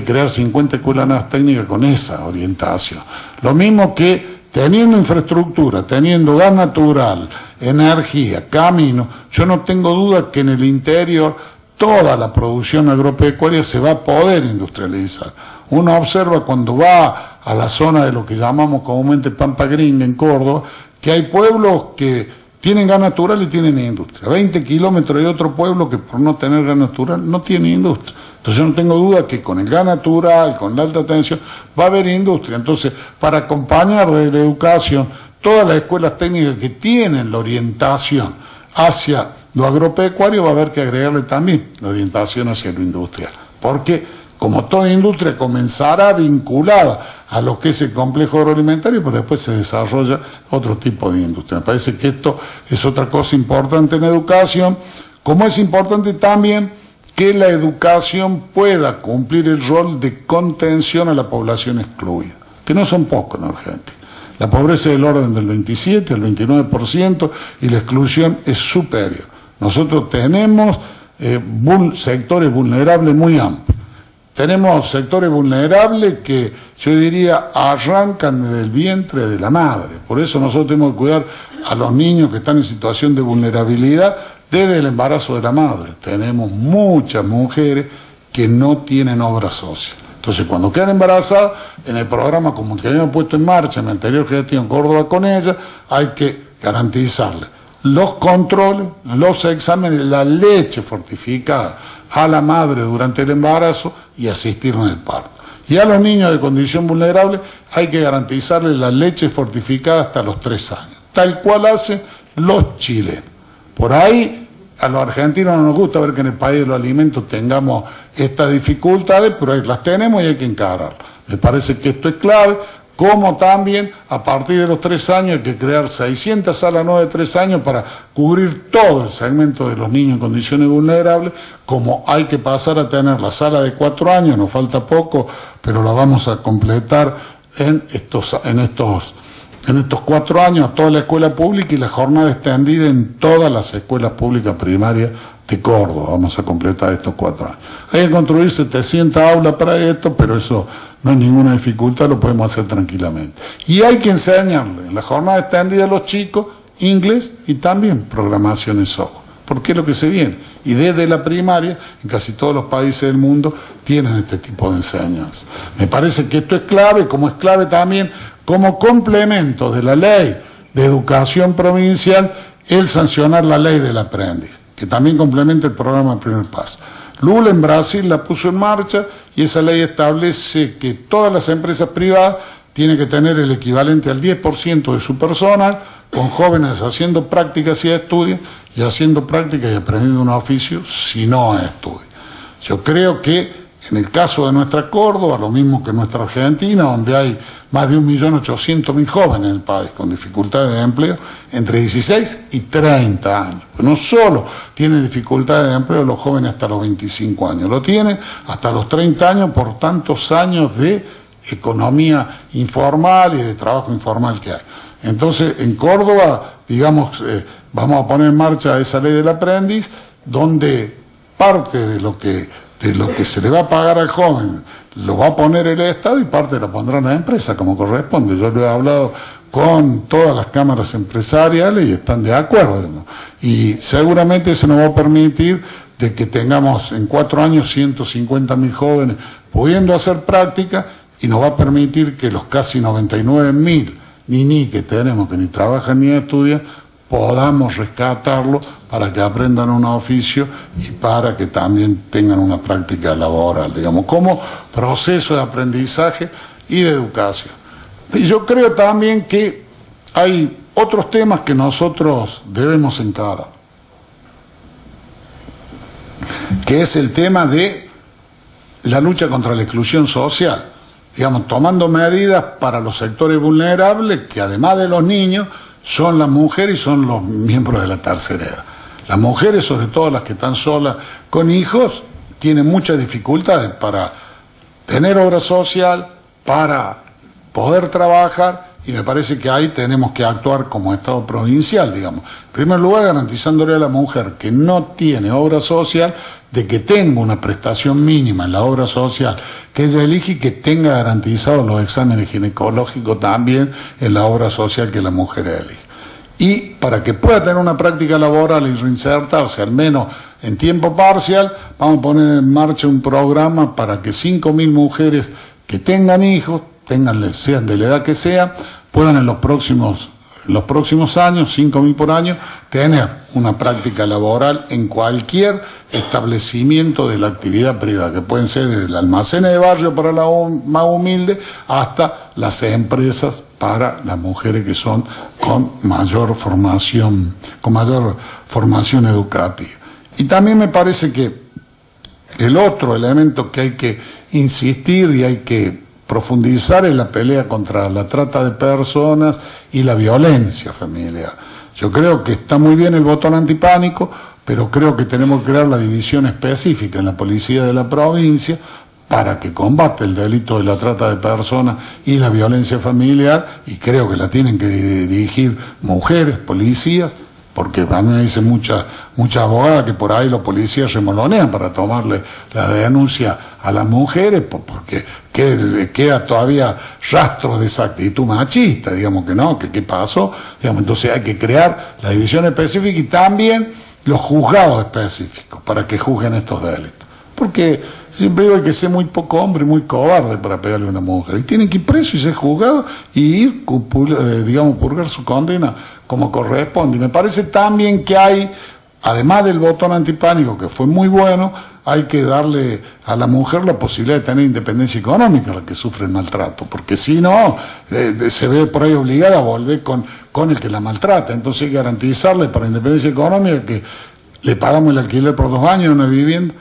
crear 50 escuelas nuevas técnicas con esa orientación. Lo mismo que teniendo infraestructura, teniendo gas natural, energía, camino, yo no tengo duda que en el interior toda la producción agropecuaria se va a poder industrializar. Uno observa cuando va a la zona de lo que llamamos comúnmente Pampa Gringa en Córdoba, que hay pueblos que tienen gas natural y tienen industria. 20 kilómetros hay otro pueblo que por no tener gas natural no tiene industria. Entonces yo no tengo duda que con el gas natural, con la alta tensión, va a haber industria. Entonces, para acompañar de la educación, todas las escuelas técnicas que tienen la orientación hacia lo agropecuario, va a haber que agregarle también la orientación hacia lo industrial. Porque, como toda industria, comenzará vinculada a lo que es el complejo agroalimentario, pero después se desarrolla otro tipo de industria. Me parece que esto es otra cosa importante en educación, como es importante también que la educación pueda cumplir el rol de contención a la población excluida, que no son pocos en Argentina. La pobreza es del orden del 27 al 29% y la exclusión es superior. Nosotros tenemos sectores vulnerables muy amplios. Tenemos sectores vulnerables que yo diría arrancan desde el vientre de la madre. Por eso nosotros tenemos que cuidar a los niños que están en situación de vulnerabilidad desde el embarazo de la madre. Tenemos muchas mujeres que no tienen obra social. Entonces, cuando quedan embarazadas, en el programa como el que habíamos puesto en marcha en la anterior gestión Córdoba con ella, hay que garantizarle los controles, los exámenes, la leche fortificada a la madre durante el embarazo y asistirnos en el parto. Y a los niños de condición vulnerable hay que garantizarles la leche fortificada hasta los 3 años, tal cual hacen los chilenos. Por ahí a los argentinos no nos gusta ver que en el país de los alimentos tengamos estas dificultades, pero ahí las tenemos y hay que encararlas. Me parece que esto es clave, como también a partir de los 3 años hay que crear 600 salas nuevas de 3 años para cubrir todo el segmento de los niños en condiciones vulnerables, como hay que pasar a tener la sala de 4 años, nos falta poco, pero la vamos a completar en estos 4 años a toda la escuela pública y la jornada extendida en todas las escuelas públicas primarias de Córdoba. Vamos a completar estos 4 años. Hay que construir 700 aulas para esto, pero eso no es ninguna dificultad, lo podemos hacer tranquilamente. Y hay que enseñarle en la jornada extendida a los chicos inglés y también programación en software, porque es lo que se viene. Y desde la primaria, en casi todos los países del mundo, tienen este tipo de enseñanza. Me parece que esto es clave, como es clave también como complemento de la ley de educación provincial, el sancionar la ley del aprendiz, que también complementa el programa Primer Paso. Lula en Brasil la puso en marcha y esa ley establece que todas las empresas privadas tienen que tener el equivalente al 10% de su personal, con jóvenes haciendo prácticas y estudios, y haciendo prácticas y aprendiendo un oficio si no estudian. Yo creo que en el caso de nuestra Córdoba, lo mismo que en nuestra Argentina, donde hay más de 1.800.000 jóvenes en el país con dificultades de empleo entre 16 y 30 años. No solo tienen dificultades de empleo los jóvenes hasta los 25 años, lo tienen hasta los 30 años por tantos años de economía informal y de trabajo informal que hay. Entonces, en Córdoba, digamos, vamos a poner en marcha esa ley del aprendiz, donde parte de lo que se le va a pagar al joven lo va a poner el Estado y parte la pondrán las empresas como corresponde. Yo lo he hablado con todas las cámaras empresariales y están de acuerdo, ¿no? Y seguramente eso nos va a permitir de que tengamos en 4 años 150.000 jóvenes pudiendo hacer práctica y nos va a permitir que los casi 99.000 niños que tenemos que ni trabajan ni estudian podamos rescatarlo para que aprendan un oficio y para que también tengan una práctica laboral, digamos, como proceso de aprendizaje y de educación. Y yo creo también que hay otros temas que nosotros debemos encarar, que es el tema de la lucha contra la exclusión social, digamos, tomando medidas para los sectores vulnerables, que además de los niños, son las mujeres y son los miembros de la tercera edad. Las mujeres, sobre todo las que están solas con hijos, tienen muchas dificultades para tener obra social, para poder trabajar, y me parece que ahí tenemos que actuar como Estado provincial, digamos. En primer lugar, garantizándole a la mujer que no tiene obra social, de que tenga una prestación mínima en la obra social que ella elige y que tenga garantizados los exámenes ginecológicos también en la obra social que la mujer elige. Y para que pueda tener una práctica laboral y reinsertarse, al menos en tiempo parcial, vamos a poner en marcha un programa para que 5.000 mujeres que tengan hijos, sean de la edad que sea, puedan en los próximos años, 5.000 por año, tener una práctica laboral en cualquier establecimiento de la actividad privada, que pueden ser desde el almacén de barrio para la más humilde hasta las empresas para las mujeres que son con mayor formación educativa. Y también me parece que el otro elemento que hay que insistir y hay que profundizar en la pelea contra la trata de personas y la violencia familiar. Yo creo que está muy bien el botón antipánico, pero creo que tenemos que crear la división específica en la policía de la provincia para que combate el delito de la trata de personas y la violencia familiar, y creo que la tienen que dirigir mujeres, policías, porque a mí me dicen muchas abogadas que por ahí los policías remolonean para tomarle la denuncia a las mujeres, porque queda todavía rastro de esa actitud machista, digamos que no, que qué pasó, digamos, entonces hay que crear la división específica y también los juzgados específicos para que juzguen estos delitos, porque siempre digo, hay que ser muy poco hombre, muy cobarde para pegarle a una mujer, y tienen que ir preso y ser juzgado y ir, digamos, purgar su condena como corresponde. Y me parece también que hay, además del botón antipánico, que fue muy bueno, hay que darle a la mujer la posibilidad de tener independencia económica, la que sufre el maltrato, porque si no, se ve por ahí obligada a volver con el que la maltrata. Entonces hay que garantizarle para independencia económica que le pagamos el alquiler por 2 años en una vivienda,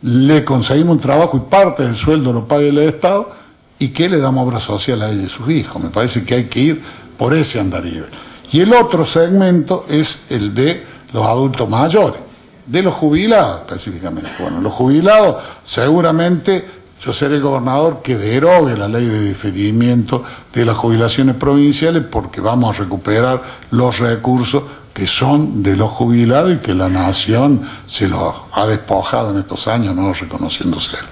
le conseguimos un trabajo y parte del sueldo lo pague el Estado, y que le damos obra social a ella y a sus hijos. Me parece que hay que ir por ese andarivel. Y el otro segmento es el de los adultos mayores, de los jubilados específicamente. Bueno, los jubilados seguramente yo seré el gobernador que derogue la ley de diferimiento de las jubilaciones provinciales, porque vamos a recuperar los recursos que son de los jubilados y que la nación se los ha despojado en estos años, no reconociéndoselo.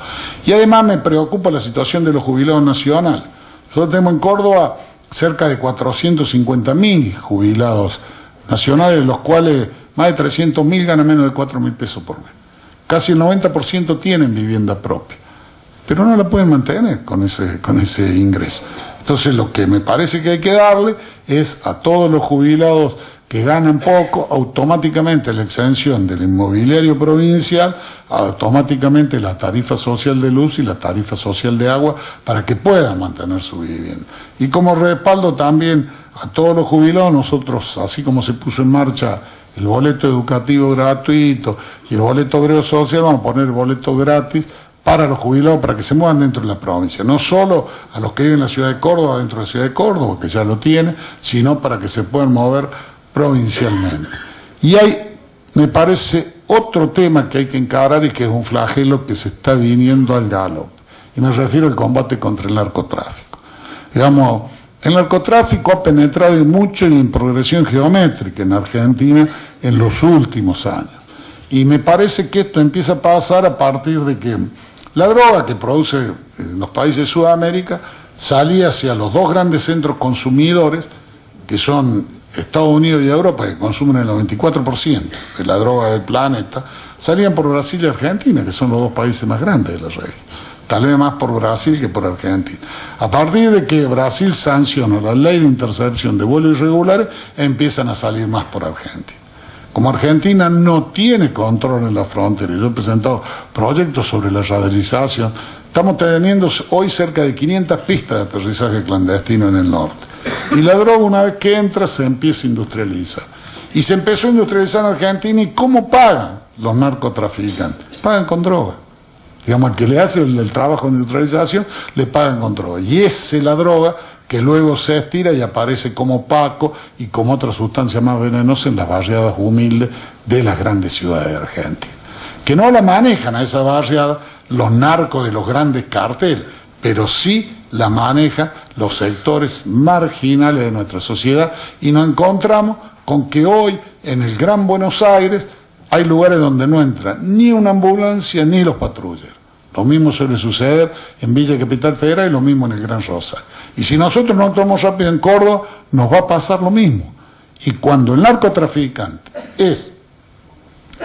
Y además me preocupa la situación de los jubilados nacionales. Nosotros tenemos en Córdoba cerca de 450.000 jubilados nacionales, de los cuales más de 300.000 ganan menos de 4.000 pesos por mes. Casi el 90% tienen vivienda propia, pero no la pueden mantener con ese ingreso. Entonces lo que me parece que hay que darle es a todos los jubilados que ganan poco, automáticamente la exención del inmobiliario provincial, automáticamente la tarifa social de luz y la tarifa social de agua, para que puedan mantener su vivienda. Y como respaldo también a todos los jubilados, nosotros, así como se puso en marcha el boleto educativo gratuito y el boleto obrero social, vamos a poner el boleto gratis para los jubilados, para que se muevan dentro de la provincia, no solo a los que viven en la ciudad de Córdoba, dentro de la ciudad de Córdoba, que ya lo tienen, sino para que se puedan mover provincialmente. Y hay, me parece, otro tema que hay que encarar y que es un flagelo que se está viniendo al galope, y me refiero al combate contra el narcotráfico. Digamos, el narcotráfico ha penetrado mucho y en progresión geométrica en Argentina en los últimos años, y me parece que esto empieza a pasar a partir de que la droga que produce en los países de Sudamérica salía hacia los dos grandes centros consumidores, que son Estados Unidos y Europa, que consumen el 94% de la droga del planeta, salían por Brasil y Argentina, que son los dos países más grandes de la región. tal vez más por Brasil que por Argentina. A partir de que Brasil sanciona la ley de intercepción de vuelos irregulares, empiezan a salir más por Argentina. Como Argentina no tiene control en la frontera, yo he presentado proyectos sobre la radarización, estamos teniendo hoy cerca de 500 pistas de aterrizaje clandestino en el norte. Y la droga, una vez que entra, se empieza a industrializar. Y se empezó a industrializar en Argentina, ¿y cómo pagan los narcotraficantes? Pagan con droga. Digamos, al que le hace el trabajo de industrialización, le pagan con droga. Y esa es la droga que luego se estira y aparece como Paco y como otra sustancia más venenosa en las barriadas humildes de las grandes ciudades de Argentina. Que no la manejan a esa barriada los narcos de los grandes carteles, pero sí la manejan los sectores marginales de nuestra sociedad, y nos encontramos con que hoy en el Gran Buenos Aires hay lugares donde no entra ni una ambulancia ni los patrulleros. Lo mismo suele suceder en Villa Capital Federal y lo mismo en el Gran Rosario. Y si nosotros no actuamos rápido en Córdoba, nos va a pasar lo mismo. Y cuando el narcotraficante es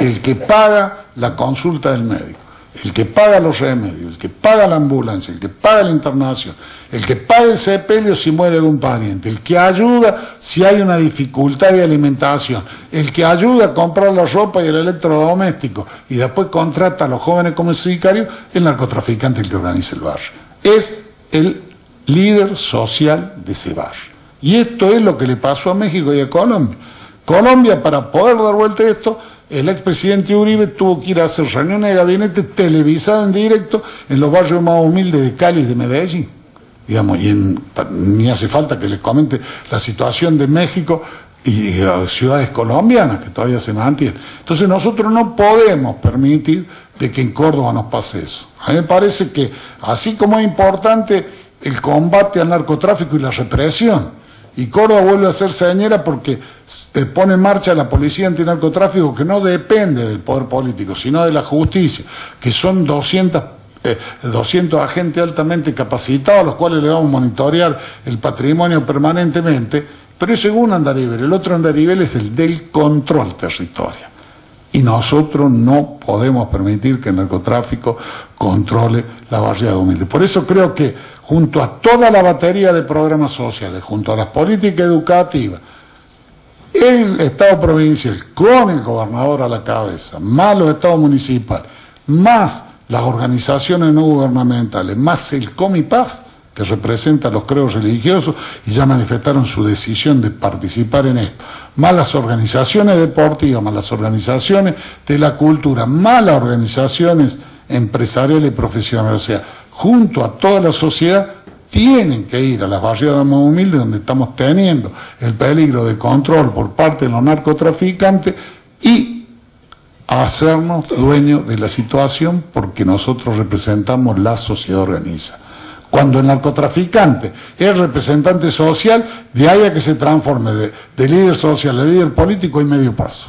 el que paga la consulta del médico, el que paga los remedios, el que paga la ambulancia, el que paga la internación, el que paga el sepelio si muere algún pariente, el que ayuda si hay una dificultad de alimentación, el que ayuda a comprar la ropa y el electrodoméstico y después contrata a los jóvenes como sicarios, el narcotraficante el que organiza el barrio. Es el líder social de ese barrio. Y esto es lo que le pasó a México y a Colombia. Colombia, para poder dar vuelta a esto, el expresidente Uribe tuvo que ir a hacer reuniones de gabinete televisadas en directo en los barrios más humildes de Cali y de Medellín. Digamos, y ni hace falta que les comente la situación de México y ciudades colombianas que todavía se mantienen. Entonces nosotros no podemos permitir de que en Córdoba nos pase eso. A mí me parece que así como es importante el combate al narcotráfico y la represión, y Córdoba vuelve a ser señera porque pone en marcha la policía antinarcotráfico, que no depende del poder político, sino de la justicia, que son 200 agentes altamente capacitados, a los cuales le vamos a monitorear el patrimonio permanentemente, pero eso es un andarivel. El otro andarivel es el del control territorial. Y nosotros no podemos permitir que el narcotráfico controle la barriada humilde. Por eso creo que junto a toda la batería de programas sociales, junto a las políticas educativas, el Estado provincial con el gobernador a la cabeza, más los estados municipales, más las organizaciones no gubernamentales, más el Comipaz, que representa a los credos religiosos y ya manifestaron su decisión de participar en esto, más las organizaciones deportivas, más las organizaciones de la cultura, más las organizaciones empresariales y profesionales, o sea, junto a toda la sociedad, tienen que ir a las barriadas más humildes donde estamos teniendo el peligro de control por parte de los narcotraficantes y hacernos dueños de la situación, porque nosotros representamos la sociedad organizada. Cuando el narcotraficante es representante social, de ahí a que se transforme de líder social a líder político hay medio paso.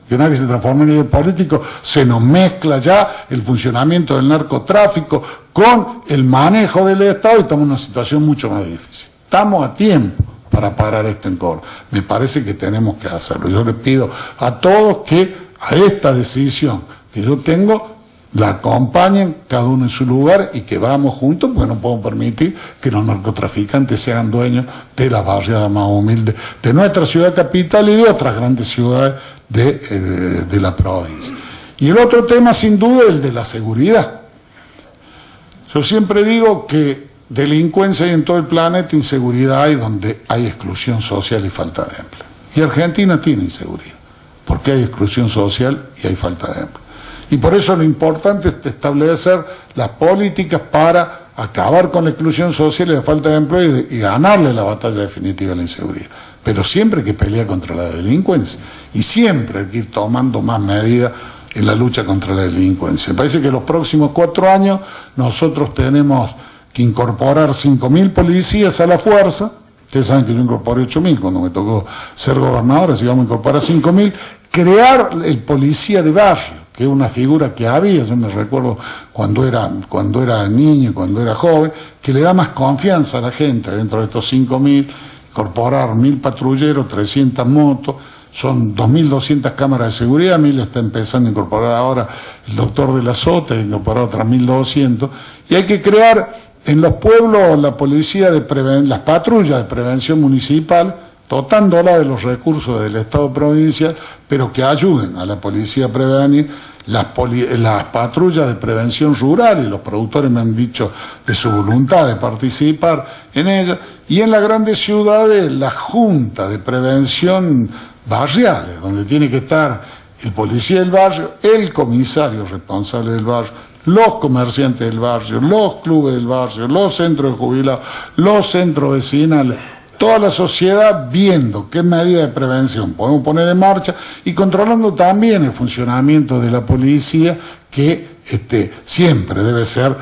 Y una vez que se transforme en líder político, se nos mezcla ya el funcionamiento del narcotráfico con el manejo del Estado y estamos en una situación mucho más difícil. Estamos a tiempo para parar esto en Córdoba. Me parece que tenemos que hacerlo. Yo les pido a todos que a esta decisión que yo tengo la acompañen cada uno en su lugar y que vamos juntos, porque no podemos permitir que los narcotraficantes sean dueños de la barriada más humilde de nuestra ciudad capital y de otras grandes ciudades de la provincia. Y el otro tema, sin duda, es el de la seguridad. Yo siempre digo que delincuencia hay en todo el planeta, inseguridad hay donde hay exclusión social y falta de empleo. Y Argentina tiene inseguridad, porque hay exclusión social y hay falta de empleo. Y por eso lo importante es establecer las políticas para acabar con la exclusión social y la falta de empleo y ganarle la batalla definitiva a la inseguridad. Pero siempre hay que pelear contra la delincuencia y siempre hay que ir tomando más medidas en la lucha contra la delincuencia. Me parece que los próximos 4 años nosotros tenemos que incorporar 5.000 policías a la fuerza. Ustedes saben que yo incorporé 8.000 cuando me tocó ser gobernador, así vamos a incorporar 5.000, crear el policía de barrio, que es una figura que había, yo me recuerdo cuando era niño, cuando era joven, que le da más confianza a la gente dentro de estos 5.000, incorporar 1.000 patrulleros, 300 motos. son 2.200 cámaras de seguridad, 1.000 está empezando a incorporar ahora el doctor de la Sota, incorporar otras 1.200, y hay que crear en los pueblos la policía las patrullas de prevención municipal, dotándola de los recursos del Estado provincial, pero que ayuden a la policía a prevenir, las patrullas de prevención rural, y los productores me han dicho de su voluntad de participar en ellas, y en las grandes ciudades la junta de prevención barriales, donde tiene que estar el policía del barrio, el comisario responsable del barrio, los comerciantes del barrio, los clubes del barrio, los centros de jubilados, los centros vecinales, toda la sociedad viendo qué medidas de prevención podemos poner en marcha y controlando también el funcionamiento de la policía, que siempre debe ser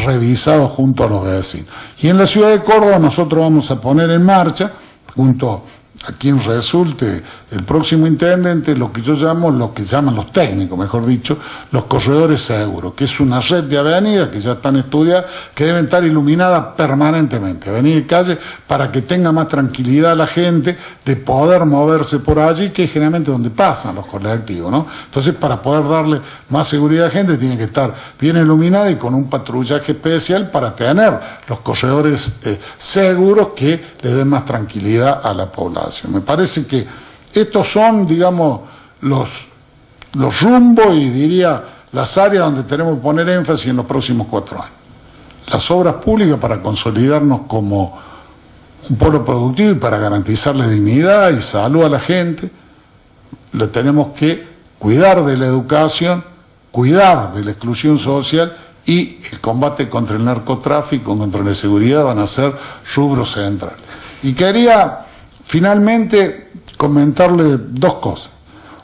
revisado junto a los vecinos. Y en la ciudad de Córdoba nosotros vamos a poner en marcha, junto a quien resulte el próximo intendente, lo que llaman los técnicos, mejor dicho, los corredores seguros, que es una red de avenidas que ya están estudiadas, que deben estar iluminadas permanentemente, avenida y calle, para que tenga más tranquilidad la gente de poder moverse por allí, que es generalmente donde pasan los colectivos, ¿no? Entonces, para poder darle más seguridad a la gente, tiene que estar bien iluminada y con un patrullaje especial para tener los corredores seguros que le den más tranquilidad a la población. Me parece que estos son, digamos, los rumbos y diría las áreas donde tenemos que poner énfasis en los próximos 4 años. Las obras públicas para consolidarnos como un polo productivo y para garantizarle dignidad y salud a la gente. Le tenemos que cuidar de la educación, cuidar de la exclusión social, y el combate contra el narcotráfico, contra la seguridad van a ser rubros centrales. Y quería finalmente comentarle 2 cosas.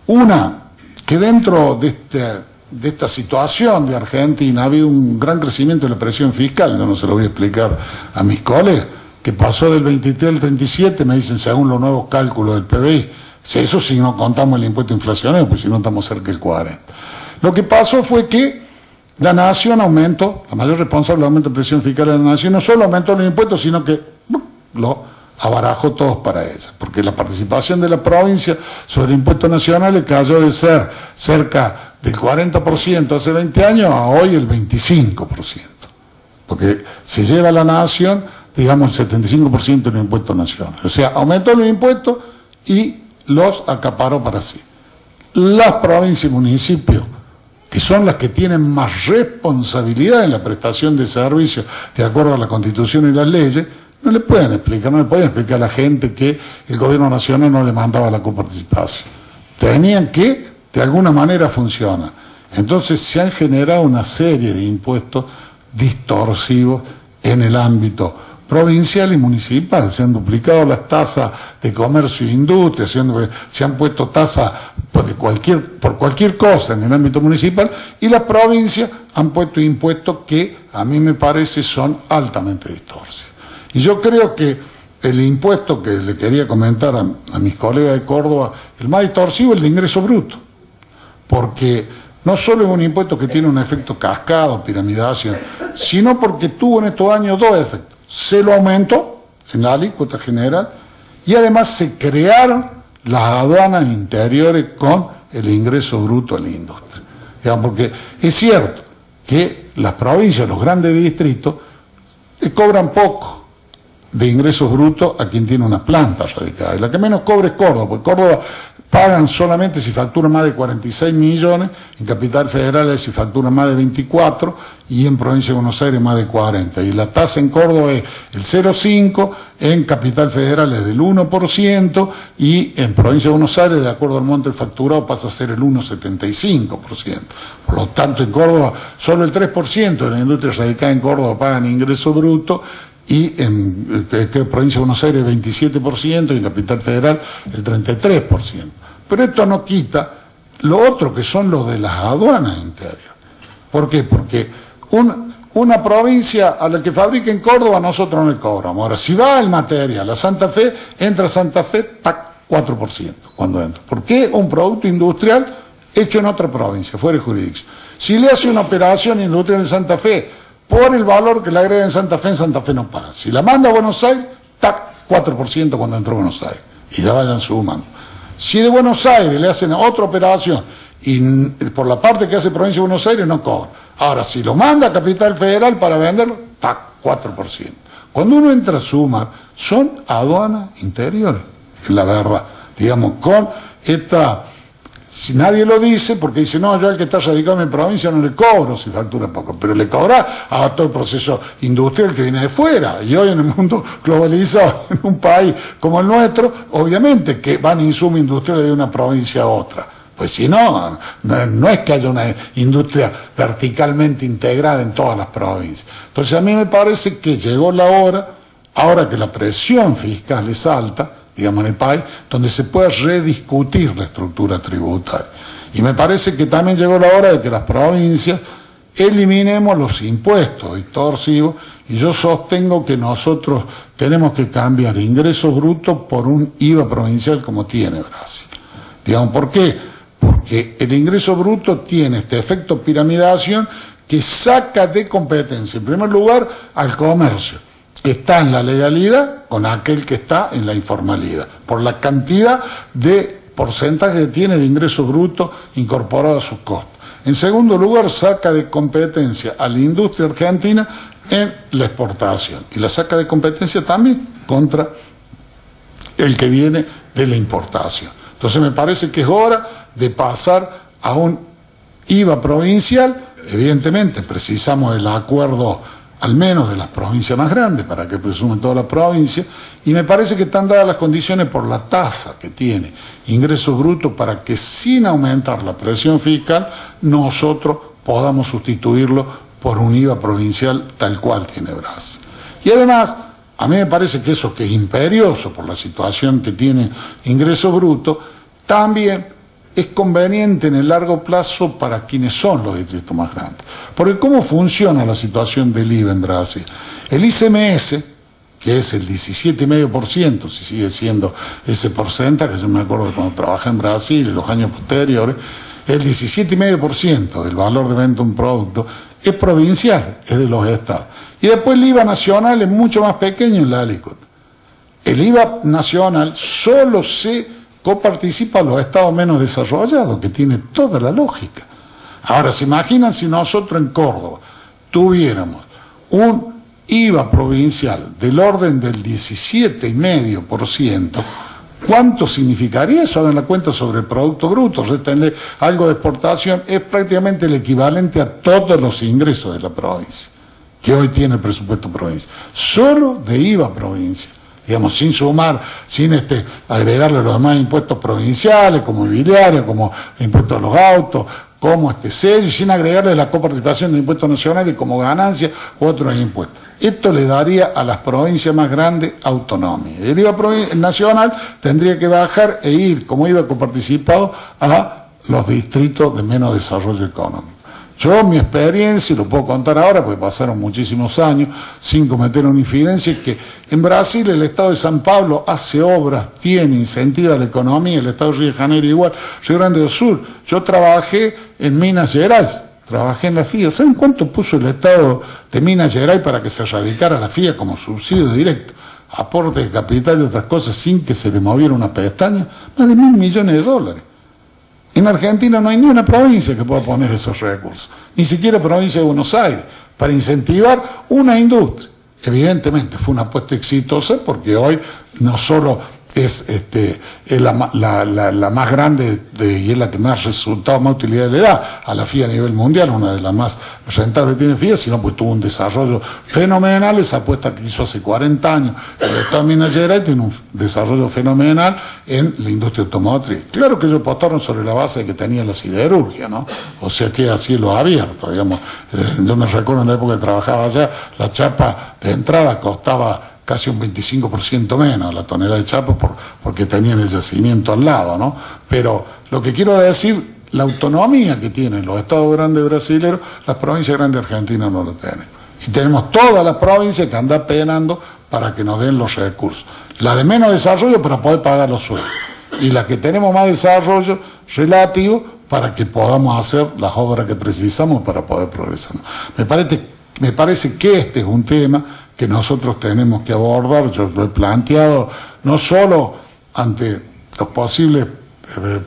Una, que dentro de esta situación de Argentina ha habido un gran crecimiento de la presión fiscal. Yo no se lo voy a explicar a mis colegas, que pasó del 23 al 37, me dicen, según los nuevos cálculos del PBI. Eso si no contamos el impuesto inflacionario, pues si no estamos cerca del 40. Lo que pasó fue que la nación aumentó, la mayor responsable del aumento de presión fiscal de la nación, no solo aumentó los impuestos, sino que lo abarajó todos para ella, porque la participación de la provincia sobre el impuesto nacional cayó de ser cerca del 40% hace 20 años a hoy el 25%, porque se lleva a la nación, digamos, el 75% del impuesto nacional. O sea, aumentó los impuestos y los acaparó para sí. Las provincias y municipios, que son las que tienen más responsabilidad en la prestación de servicios de acuerdo a la Constitución y las leyes, no le pueden explicar a la gente que el gobierno nacional no le mandaba la coparticipación. Tenían que, de alguna manera, funcionar. Entonces se han generado una serie de impuestos distorsivos en el ámbito provincial y municipal. Se han duplicado las tasas de comercio e industria, se han puesto tasas por cualquier cosa en el ámbito municipal, y las provincias han puesto impuestos que a mí me parece son altamente distorsionados. Y yo creo que el impuesto que le quería comentar a mis colegas de Córdoba, el más distorsivo es el de ingreso bruto, porque no solo es un impuesto que tiene un efecto cascada o piramidación, sino porque tuvo en estos años 2 efectos. Se lo aumentó en la alícuota general y además se crearon las aduanas interiores con el ingreso bruto a la industria. Digamos, porque es cierto que las provincias, los grandes distritos, cobran poco de ingresos brutos a quien tiene una planta radicada. Y la que menos cobra es Córdoba, porque Córdoba pagan solamente si facturan más de 46 millones, en Capital Federal es si facturan más de 24, y en Provincia de Buenos Aires más de 40. Y la tasa en Córdoba es el 0,5%, en Capital Federal es del 1%, y en Provincia de Buenos Aires, de acuerdo al monto del facturado, pasa a ser el 1,75%. Por lo tanto, en Córdoba, solo el 3% de la industria radicada en Córdoba pagan ingreso bruto, y en Provincia de Buenos Aires 27% y en Capital Federal el 33%. Pero esto no quita lo otro, que son los de las aduanas interiores. ¿Por qué? Porque una provincia a la que fabrica en Córdoba nosotros no le cobramos. Ahora, si va el material a Santa Fe, entra a Santa Fe, ¡tac!, 4% cuando entra. ¿Por qué? Un producto industrial hecho en otra provincia, fuera de jurisdicción. Si le hace una operación industrial en Santa Fe, por el valor que le agrega en Santa Fe no paga. Si la manda a Buenos Aires, ¡tac!, 4% cuando entró a Buenos Aires. Y ya vayan sumando. Si de Buenos Aires le hacen otra operación y por la parte que hace Provincia de Buenos Aires no cobra. Ahora, si lo manda a Capital Federal para venderlo, está 4%. Cuando uno entra a sumar, son aduanas interiores, es la verdad. Digamos, con esta... Si nadie lo dice, porque dice, no, yo al que está radicado en mi provincia no le cobro si factura poco, pero le cobra a todo el proceso industrial que viene de fuera. Y hoy en el mundo globalizado, en un país como el nuestro, obviamente que van insumos industriales de una provincia a otra. Pues si no, no es que haya una industria verticalmente integrada en todas las provincias. Entonces a mí me parece que llegó la hora, ahora que la presión fiscal es alta, digamos, en el país, donde se pueda rediscutir la estructura tributaria. Y me parece que también llegó la hora de que las provincias eliminemos los impuestos extorsivos, y yo sostengo que nosotros tenemos que cambiar ingresos brutos por un IVA provincial como tiene Brasil. Digamos, ¿por qué? Porque el ingreso bruto tiene este efecto piramidación que saca de competencia, en primer lugar, al comercio, que está en la legalidad con aquel que está en la informalidad, por la cantidad de porcentaje que tiene de ingreso bruto incorporado a sus costos. En segundo lugar, saca de competencia a la industria argentina en la exportación, y la saca de competencia también contra el que viene de la importación. Entonces me parece que es hora de pasar a un IVA provincial. Evidentemente precisamos el acuerdo al menos de las provincias más grandes, para que presumen todas las provincias, y me parece que están dadas las condiciones por la tasa que tiene ingreso bruto para que sin aumentar la presión fiscal nosotros podamos sustituirlo por un IVA provincial tal cual tiene Brasil. Y además, a mí me parece que eso que es imperioso por la situación que tiene ingreso bruto, también es conveniente en el largo plazo para quienes son los distritos más grandes. Porque ¿cómo funciona la situación del IVA en Brasil? El ICMS, que es el 17,5%, si sigue siendo ese porcentaje, yo me acuerdo de cuando trabajé en Brasil en los años posteriores, el 17,5% del valor de venta de un producto es provincial, es de los estados. Y después el IVA nacional es mucho más pequeño en la alícuota. El IVA nacional solo se coparticipa a los estados menos desarrollados, que tiene toda la lógica. Ahora, ¿se imaginan si nosotros en Córdoba tuviéramos un IVA provincial del orden del 17,5%? ¿Cuánto significaría eso? Hagan la cuenta sobre el Producto Bruto, retenle algo de exportación, es prácticamente el equivalente a todos los ingresos de la provincia, que hoy tiene el presupuesto provincial, solo de IVA provincial. Digamos, sin sumar, sin agregarle los demás impuestos provinciales, como mobiliario, como impuestos a los autos, como sello, y sin agregarle la coparticipación de impuestos nacionales como ganancia u otros impuestos. Esto le daría a las provincias más grandes autonomía. El IVA nacional tendría que bajar e ir, como IVA coparticipado, a los distritos de menos desarrollo económico. Yo, mi experiencia, y lo puedo contar ahora porque pasaron muchísimos años sin cometer una infidencia, es que en Brasil el Estado de San Pablo hace obras, tiene, incentiva la economía, el Estado de Río de Janeiro igual, Río Grande do Sul. Yo trabajé en Minas Gerais, trabajé en la FIA. ¿Saben cuánto puso el Estado de Minas Gerais para que se radicara la FIA como subsidio directo? Aporte de capital y otras cosas sin que se le moviera una pestaña, más de $1.000 millones. En Argentina no hay ni una provincia que pueda poner esos recursos, ni siquiera provincia de Buenos Aires, para incentivar una industria. Evidentemente fue una apuesta exitosa porque hoy no solo es la más grande y es la que más resultados, más utilidad le da a la FIA a nivel mundial, una de las más rentables que tiene FIA, sino pues tuvo un desarrollo fenomenal. Esa apuesta que hizo hace 40 años el Estado de Minas Gerais tiene un desarrollo fenomenal en la industria automotriz. Claro que ellos apostaron sobre la base que tenía la siderurgia, ¿no? O sea que a cielo abierto, digamos. Yo me recuerdo en la época que trabajaba allá, la chapa de entrada costaba casi un 25% menos la tonelada de chapa porque tenían el yacimiento al lado, ¿no? Pero lo que quiero decir, la autonomía que tienen los estados grandes brasileños, las provincias grandes argentinas no lo tienen. Y tenemos todas las provincias que andan penando para que nos den los recursos. La de menos desarrollo para poder pagar los sueldos. Y la que tenemos más desarrollo relativo para que podamos hacer las obras que precisamos para poder progresar. Me parece que este es un tema que nosotros tenemos que abordar. Yo lo he planteado no solo ante los posibles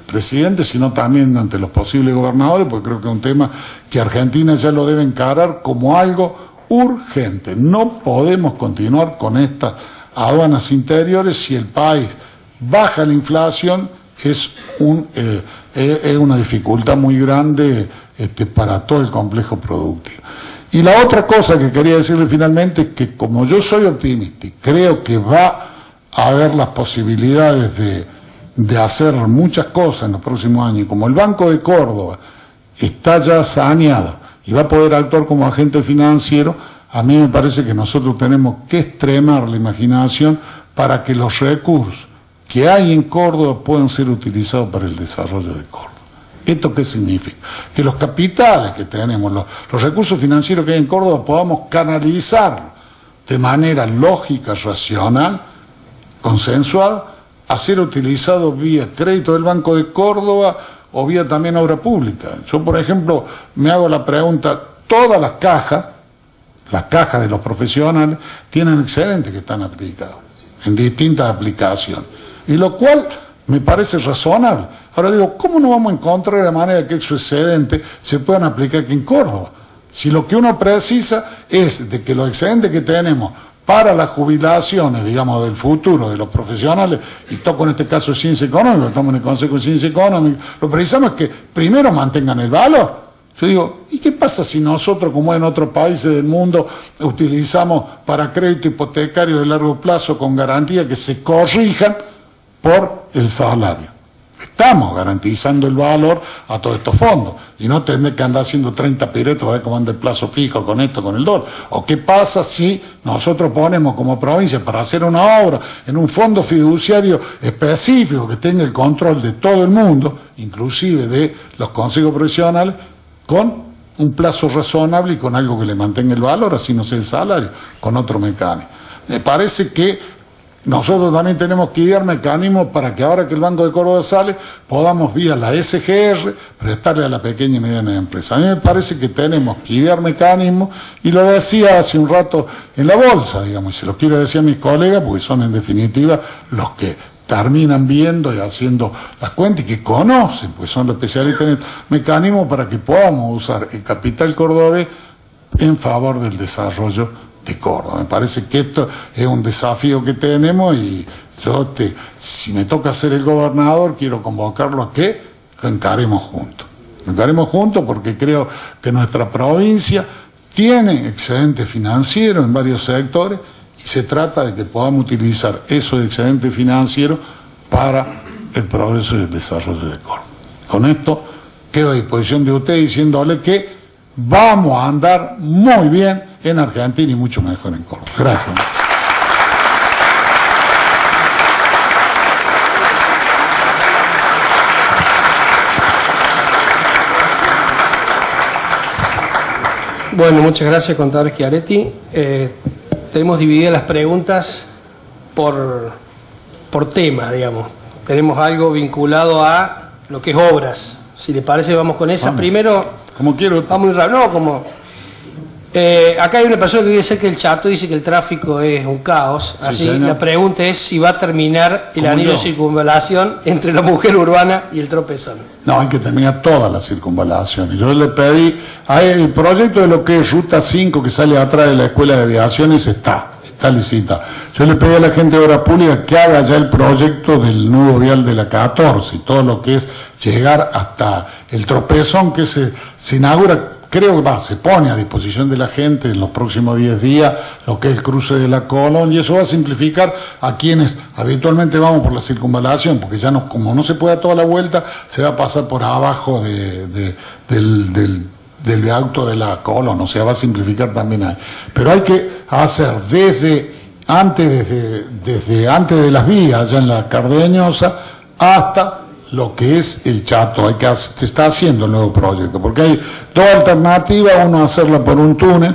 presidente, sino también ante los posibles gobernadores, porque creo que es un tema que Argentina ya lo debe encarar como algo urgente. No podemos continuar con estas aduanas interiores. Si el país baja la inflación, es una dificultad muy grande para todo el complejo productivo. Y la otra cosa que quería decirle finalmente es que, como yo soy optimista y creo que va a haber las posibilidades de hacer muchas cosas en los próximos años, y como el Banco de Córdoba está ya saneado y va a poder actuar como agente financiero, a mí me parece que nosotros tenemos que extremar la imaginación para que los recursos que hay en Córdoba puedan ser utilizados para el desarrollo de Córdoba. ¿Esto qué significa? Que los capitales que tenemos, los recursos financieros que hay en Córdoba, podamos canalizar de manera lógica, racional, consensuada, a ser utilizados vía crédito del Banco de Córdoba o vía también obra pública. Yo, por ejemplo, me hago la pregunta, todas las cajas de los profesionales tienen excedentes que están aplicados en distintas aplicaciones, y lo cual me parece razonable. Ahora digo, ¿cómo no vamos a encontrar la manera que esos excedentes se puedan aplicar aquí en Córdoba? Si lo que uno precisa es de que los excedentes que tenemos para las jubilaciones, digamos, del futuro de los profesionales, y toco en este caso ciencia económica, estamos en el Consejo de Ciencia Económica, lo que precisamos es que primero mantengan el valor. Yo digo, ¿y qué pasa si nosotros, como en otros países del mundo, utilizamos para crédito hipotecario de largo plazo con garantía que se corrijan por el salario? Estamos garantizando el valor a todos estos fondos y no tener que andar haciendo 30 piruetos a ver cómo anda el plazo fijo con esto, con el dólar. ¿O qué pasa si nosotros ponemos como provincia para hacer una obra en un fondo fiduciario específico que tenga el control de todo el mundo, inclusive de los consejos profesionales, con un plazo razonable y con algo que le mantenga el valor, así no sea el salario, con otro mecanismo? Me parece que nosotros también tenemos que idear mecanismos para que ahora que el Banco de Córdoba sale, podamos vía la SGR prestarle a la pequeña y mediana empresa. A mí me parece que tenemos que idear mecanismos, y lo decía hace un rato en la bolsa, digamos, y se lo quiero decir a mis colegas, porque son en definitiva los que terminan viendo y haciendo las cuentas y que conocen, pues son los especialistas en estos mecanismos, para que podamos usar el capital cordobés en favor del desarrollo de Córdoba. Me parece que esto es un desafío que tenemos, y yo, si me toca ser el gobernador, quiero convocarlo a que lo encaremos juntos. Lo encaremos juntos porque creo que nuestra provincia tiene excedente financiero en varios sectores, y se trata de que podamos utilizar esos excedentes financieros para el progreso y el desarrollo de Córdoba. Con esto quedo a disposición de usted diciéndole que vamos a andar muy bien en Argentina y mucho mejor en Córdoba. Gracias. Bueno, muchas gracias, contador Schiaretti. Tenemos divididas las preguntas por tema, digamos. Tenemos algo vinculado a lo que es obras. Si le parece, vamos con esa. Vamos. Primero, como quiero. Va muy rápido. No, como acá hay una persona que quiere decir que el Chato dice que el tráfico es un caos. Sí, así la pregunta es si va a terminar el anillo de circunvalación entre la mujer urbana y el tropezón. No, hay que terminar toda la circunvalación. Yo le pedí, el proyecto de lo que es Ruta 5, que sale atrás de la Escuela de Aviaciones, está licitado. Yo le pedí a la gente de Obras Públicas que haga ya el proyecto del nudo vial de la 14, y todo lo que es llegar hasta el tropezón que se inaugura. Creo que se pone a disposición de la gente en los próximos 10 días lo que es el cruce de la Colón, y eso va a simplificar a quienes habitualmente vamos por la circunvalación, porque ya no, como no se puede dar toda la vuelta, se va a pasar por abajo del viaducto de la Colón, o sea, va a simplificar también ahí. Pero hay que hacer desde antes de las vías, ya en la Cardeñosa, hasta lo que es el Chato. Se está haciendo el nuevo proyecto, porque hay dos alternativas: uno hacerla por un túnel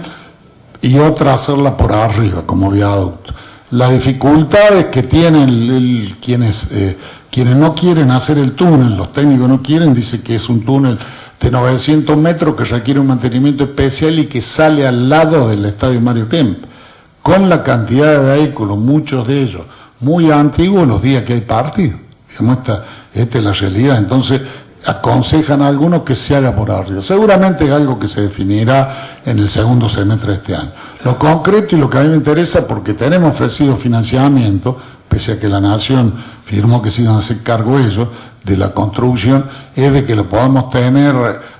y otra hacerla por arriba como viaducto. Las dificultades que tienen quienes no quieren hacer el túnel, los técnicos no quieren, dice que es un túnel de 900 metros que requiere un mantenimiento especial y que sale al lado del estadio Mario Kempes, con la cantidad de vehículos, muchos de ellos muy antiguos, los días que hay partido. Digamos, esta es la realidad. Entonces aconsejan a algunos que se haga por arriba. Seguramente es algo que se definirá en el segundo semestre de este año. Lo concreto y lo que a mí me interesa, porque tenemos ofrecido financiamiento, pese a que la Nación firmó que se iban a hacer cargo ellos de la construcción, es de que lo podamos tener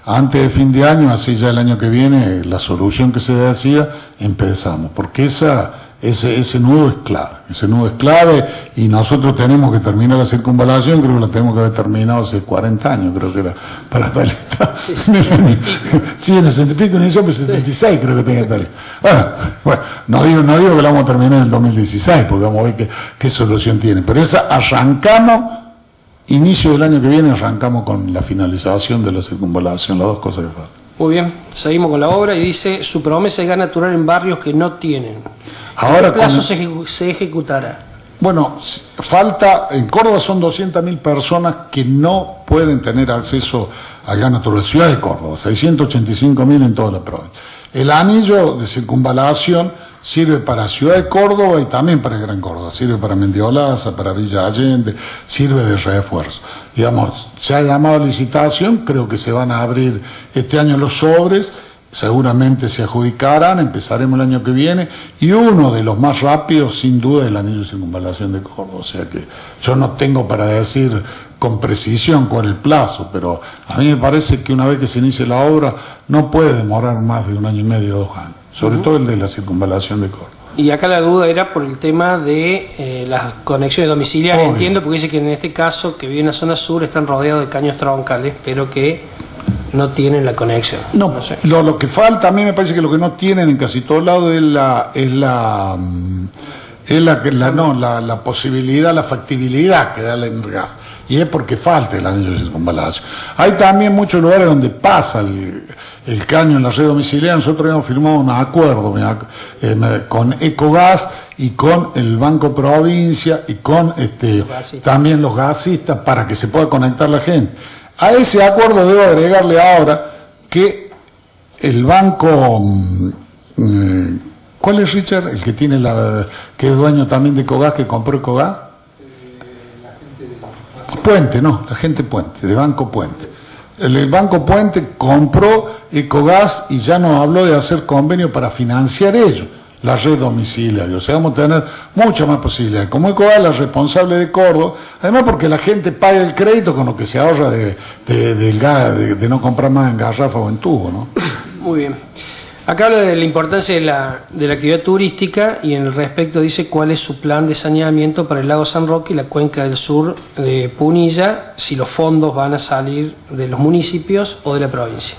antes de fin de año, así ya el año que viene, la solución que se decía, empezamos, porque ese nudo es clave, y nosotros tenemos que terminar la circunvalación, creo que la tenemos que haber terminado hace 40 años, creo que era para tal etapa. Sí, en el 60 y pico inició, pero 76 creo que tenía que estar. Bueno, no digo que la vamos a terminar en el 2016, porque vamos a ver qué solución tiene, pero arrancamos, inicio del año que viene arrancamos con la finalización de la circunvalación, las dos cosas que faltan. Muy bien, seguimos con la obra y dice, su promesa es gas natural en barrios que no tienen. Ahora, ¿en qué plazo se ejecutará? Bueno, falta, en Córdoba son 200.000 personas que no pueden tener acceso al gas natural. Ciudad de Córdoba, 685.000 en toda la provincia. El anillo de circunvalación sirve para Ciudad de Córdoba y también para el Gran Córdoba, sirve para Mendiolaza, para Villa Allende, sirve de refuerzo. Digamos, se ha llamado a licitación, creo que se van a abrir este año los sobres, seguramente se adjudicarán, empezaremos el año que viene, y uno de los más rápidos sin duda es el anillo de circunvalación de Córdoba. O sea que yo no tengo para decir con precisión cuál es el plazo, pero a mí me parece que una vez que se inicie la obra no puede demorar más de 1 año y medio o 2 años, sobre todo el de la circunvalación de Córdoba. Y acá la duda era por el tema de las conexiones domiciliarias. Entiendo, porque dice que en este caso, que vive en la zona sur, están rodeados de caños troncales, pero que no tienen la conexión. No sé. Lo que falta, a mí me parece que lo que no tienen en casi todos lados es la posibilidad, la factibilidad que da el gas. Y es porque falta el anillo de circunvalación. Hay también muchos lugares donde pasa el caño en la red domiciliaria. Nosotros hemos firmado un acuerdo con Ecogas y con el Banco Provincia y con también los gasistas para que se pueda conectar la gente. A ese acuerdo debo agregarle ahora que el banco, ¿cuál es, Richard? El que tiene que es dueño también de Ecogas, que compró Ecogas. Puente, no, la gente Puente, de Banco Puente. El Banco Puente compró Ecogas y ya nos habló de hacer convenio para financiar ello, la red domiciliaria. O sea, vamos a tener muchas más posibilidades. Como Ecogas, la responsable de Córdoba, además porque la gente paga el crédito con lo que se ahorra del gas, de no comprar más en garrafa o en tubo, ¿no? Muy bien. Acá habla de la importancia de la actividad turística y en el respecto dice cuál es su plan de saneamiento para el lago San Roque y la cuenca del sur de Punilla, si los fondos van a salir de los municipios o de la provincia.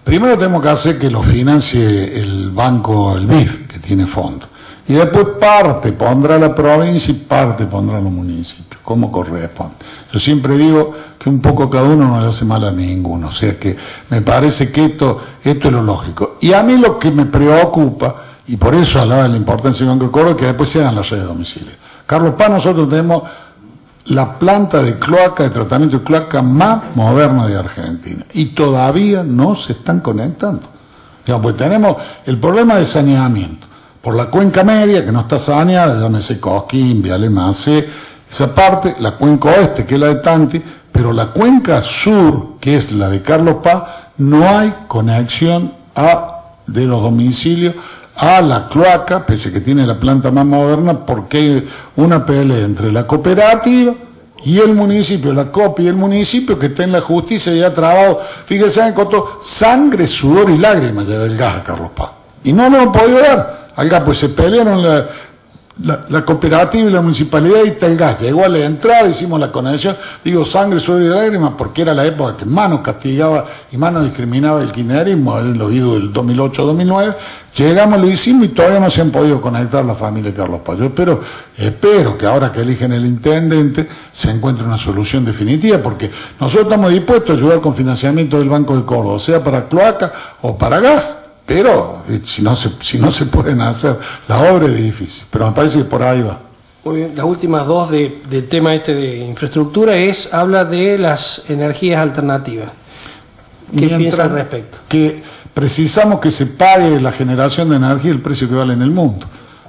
Primero tenemos que hacer que lo financie el banco, el BID, que tiene fondos. Y después parte pondrá la provincia y parte pondrá los municipios, como corresponde. Yo siempre digo que un poco cada uno no le hace mal a ninguno, o sea que me parece que esto es lo lógico. Y a mí lo que me preocupa, y por eso hablaba de la importancia del Banco de Córdoba, es que después se hagan las redes de domicilio. Carlos Paz, nosotros tenemos la planta de cloaca, de tratamiento de cloaca más moderna de Argentina, y todavía no se están conectando. Digamos, pues tenemos el problema de saneamiento por la cuenca media, que no está saneada, llámese Cosquín, Viale Macé, esa parte, la cuenca oeste, que es la de Tanti, pero la cuenca sur, que es la de Carlos Paz, no hay conexión de los domicilios a la cloaca, pese a que tiene la planta más moderna, porque hay una pelea entre la cooperativa y el municipio, la COP y el municipio, que está en la justicia y ha trabado, fíjense, han costado sangre, sudor y lágrimas llevar el gas a Carlos Paz. Y no lo han podido dar. Al gas, pues se pelearon la cooperativa y la municipalidad y el gas. Llegó a la entrada, hicimos la conexión, digo sangre, sudor y lágrimas, porque era la época que más nos castigaba y más nos discriminaba el kirchnerismo, en los idos del 2008-2009. Llegamos, lo hicimos y todavía no se han podido conectar la familia de Carlos Paz. Yo espero que ahora que eligen el intendente se encuentre una solución definitiva, porque nosotros estamos dispuestos a ayudar con financiamiento del Banco de Córdoba, sea para cloaca o para gas. Pero si no se pueden hacer, la obra es difícil, pero me parece que por ahí va. Muy bien, las últimas dos del tema de infraestructura habla de las energías alternativas. ¿Qué piensa al respecto? Que precisamos que se pague la generación de energía el precio que vale en el mundo.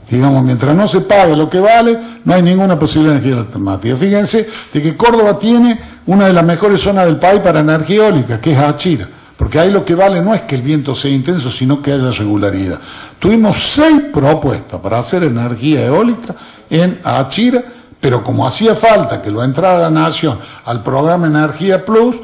Digamos, mientras no se pague lo que vale, no hay ninguna posible energía alternativa. Fíjense de que Córdoba tiene una de las mejores zonas del país para energía eólica, que es Achira, porque ahí lo que vale no es que el viento sea intenso, sino que haya regularidad. Tuvimos 6 propuestas para hacer energía eólica en Achira, pero como hacía falta que lo entrara la Nación al programa Energía Plus,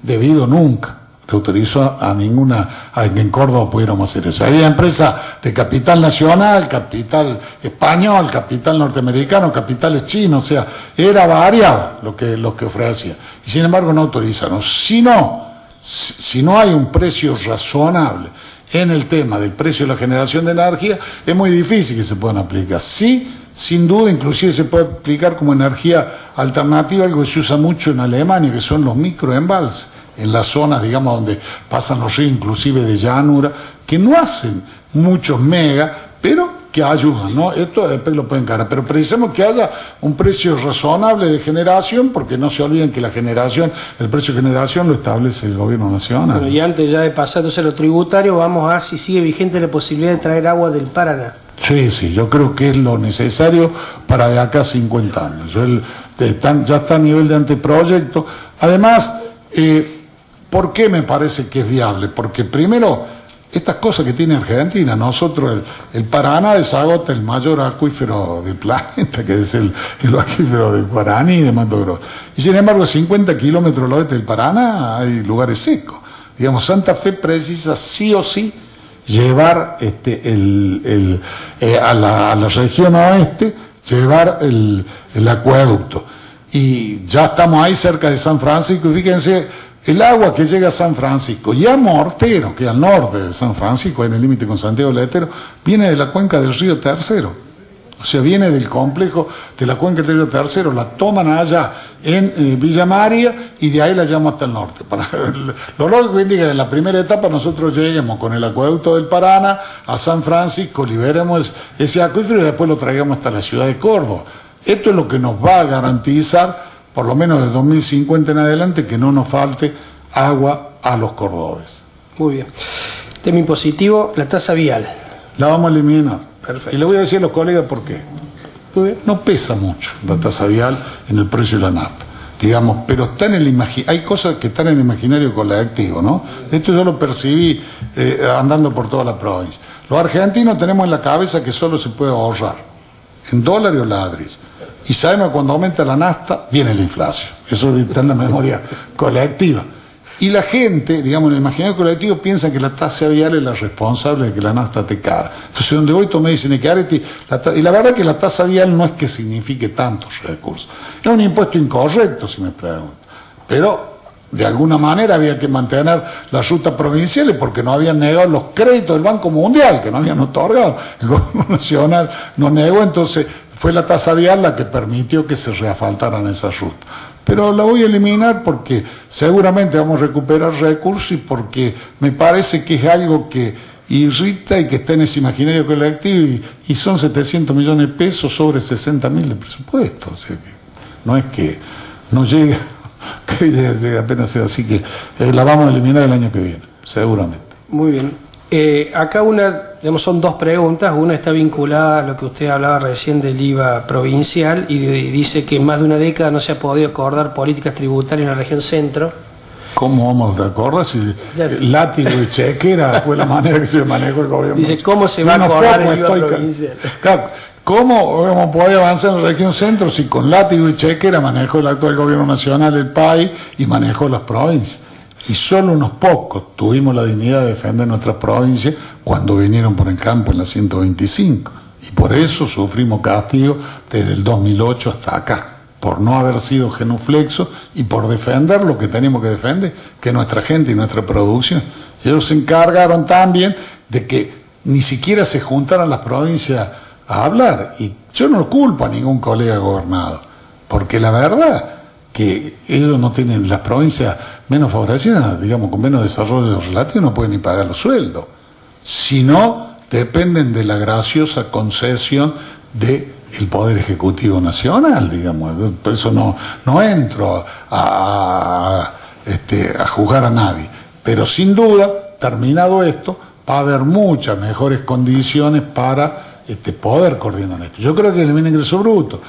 debido nunca se autorizó a que en Córdoba pudiéramos hacer eso. Había empresas de capital nacional, capital español, capital norteamericano, capitales chinos, o sea, era variado lo que ofrecía. Y sin embargo no autorizaron. Si no hay un precio razonable en el tema del precio de la generación de energía, es muy difícil que se puedan aplicar. Sí, sin duda, inclusive se puede aplicar como energía alternativa, algo que se usa mucho en Alemania, que son los microembalses, en las zonas, digamos, donde pasan los ríos, inclusive de llanura, que no hacen muchos megas, pero que ayudan, ¿no? Esto después lo pueden cargar, pero precisamos que haya un precio razonable de generación, porque no se olviden que el precio de generación lo establece el gobierno nacional. Bueno, y antes ya de pasar entonces a lo tributario, vamos a si sigue vigente la posibilidad de traer agua del Paraná. Sí, yo creo que es lo necesario para de acá a 50 años. Ya está a nivel de anteproyecto. Además, ¿por qué me parece que es viable? Porque primero, estas cosas que tiene Argentina, nosotros, el Paraná desagota el mayor acuífero del planeta, que es el acuífero de Guaraní y de Mato Grosso. Y sin embargo, 50 kilómetros al oeste del Paraná hay lugares secos. Digamos, Santa Fe precisa sí o sí llevar a la región oeste, llevar el acueducto. Y ya estamos ahí cerca de San Francisco, y fíjense, el agua que llega a San Francisco y a Mortero, que es al norte de San Francisco, en el límite con Santiago del Estero, viene de la cuenca del río Tercero. O sea, viene del complejo de la cuenca del río Tercero, la toman allá en Villa María y de ahí la llevamos hasta el norte. Lo lógico indica que en la primera etapa nosotros lleguemos con el acueducto del Paraná a San Francisco, liberemos ese acuífero y después lo traigamos hasta la ciudad de Córdoba. Esto es lo que nos va a garantizar, por lo menos de 2050 en adelante, que no nos falte agua a los cordobeses. Muy bien. Tema impositivo, la tasa vial. La vamos a eliminar. Perfecto. Y le voy a decir a los colegas por qué. Muy bien. No pesa mucho la tasa vial en el precio de la nafta, digamos, pero está en el hay cosas que están en el imaginario colectivo, ¿no? Esto yo lo percibí andando por toda la provincia. Los argentinos tenemos en la cabeza que solo se puede ahorrar en dólares o ladrillos. Y sabemos que cuando aumenta la nafta, viene la inflación. Eso está en la memoria colectiva. Y la gente, digamos, en el imaginario colectivo, piensa que la tasa vial es la responsable de que la nafta te cara. Entonces, donde voy, tú me dicen, y la verdad que la tasa vial no es que signifique tantos recursos. Es un impuesto incorrecto, si me preguntan. Pero, de alguna manera, había que mantener las rutas provinciales porque no habían negado los créditos del Banco Mundial, que no habían otorgado. El gobierno nacional nos negó, entonces fue la tasa vial la que permitió que se reasfaltaran esas rutas. Pero la voy a eliminar porque seguramente vamos a recuperar recursos y porque me parece que es algo que irrita y que está en ese imaginario colectivo y son 700 millones de pesos sobre 60.000 de presupuesto. O sea que no es que no llega, que apenas sea así, que la vamos a eliminar el año que viene, seguramente. Muy bien. Acá son dos preguntas. Una está vinculada a lo que usted hablaba recién del IVA provincial y dice que en más de una década no se ha podido acordar políticas tributarias en la región centro. ¿Cómo vamos a acordar si látigo y chequera fue la manera que se manejó el gobierno? Dice, ¿cómo se va a acordar el IVA provincial? Claro, ¿cómo hemos podido avanzar en la región centro si con látigo y chequera manejó el actual gobierno nacional el país y manejó las provincias? Y solo unos pocos tuvimos la dignidad de defender nuestras provincias cuando vinieron por el campo en la 125. Y por eso sufrimos castigo desde el 2008 hasta acá, por no haber sido genuflexos y por defender lo que teníamos que defender, que es nuestra gente y nuestra producción. Y ellos se encargaron también de que ni siquiera se juntaran las provincias a hablar. Y yo no culpo a ningún colega gobernador, porque la verdad que ellos no tienen, las provincias menos favorecidas, digamos, con menos desarrollo relativo, no pueden ni pagar los sueldos, sino dependen de la graciosa concesión del Poder Ejecutivo Nacional, digamos. Por eso no entro a juzgar a nadie, pero sin duda, terminado esto, va a haber muchas mejores condiciones para poder coordinar esto. Yo creo que elimina ingreso bruto.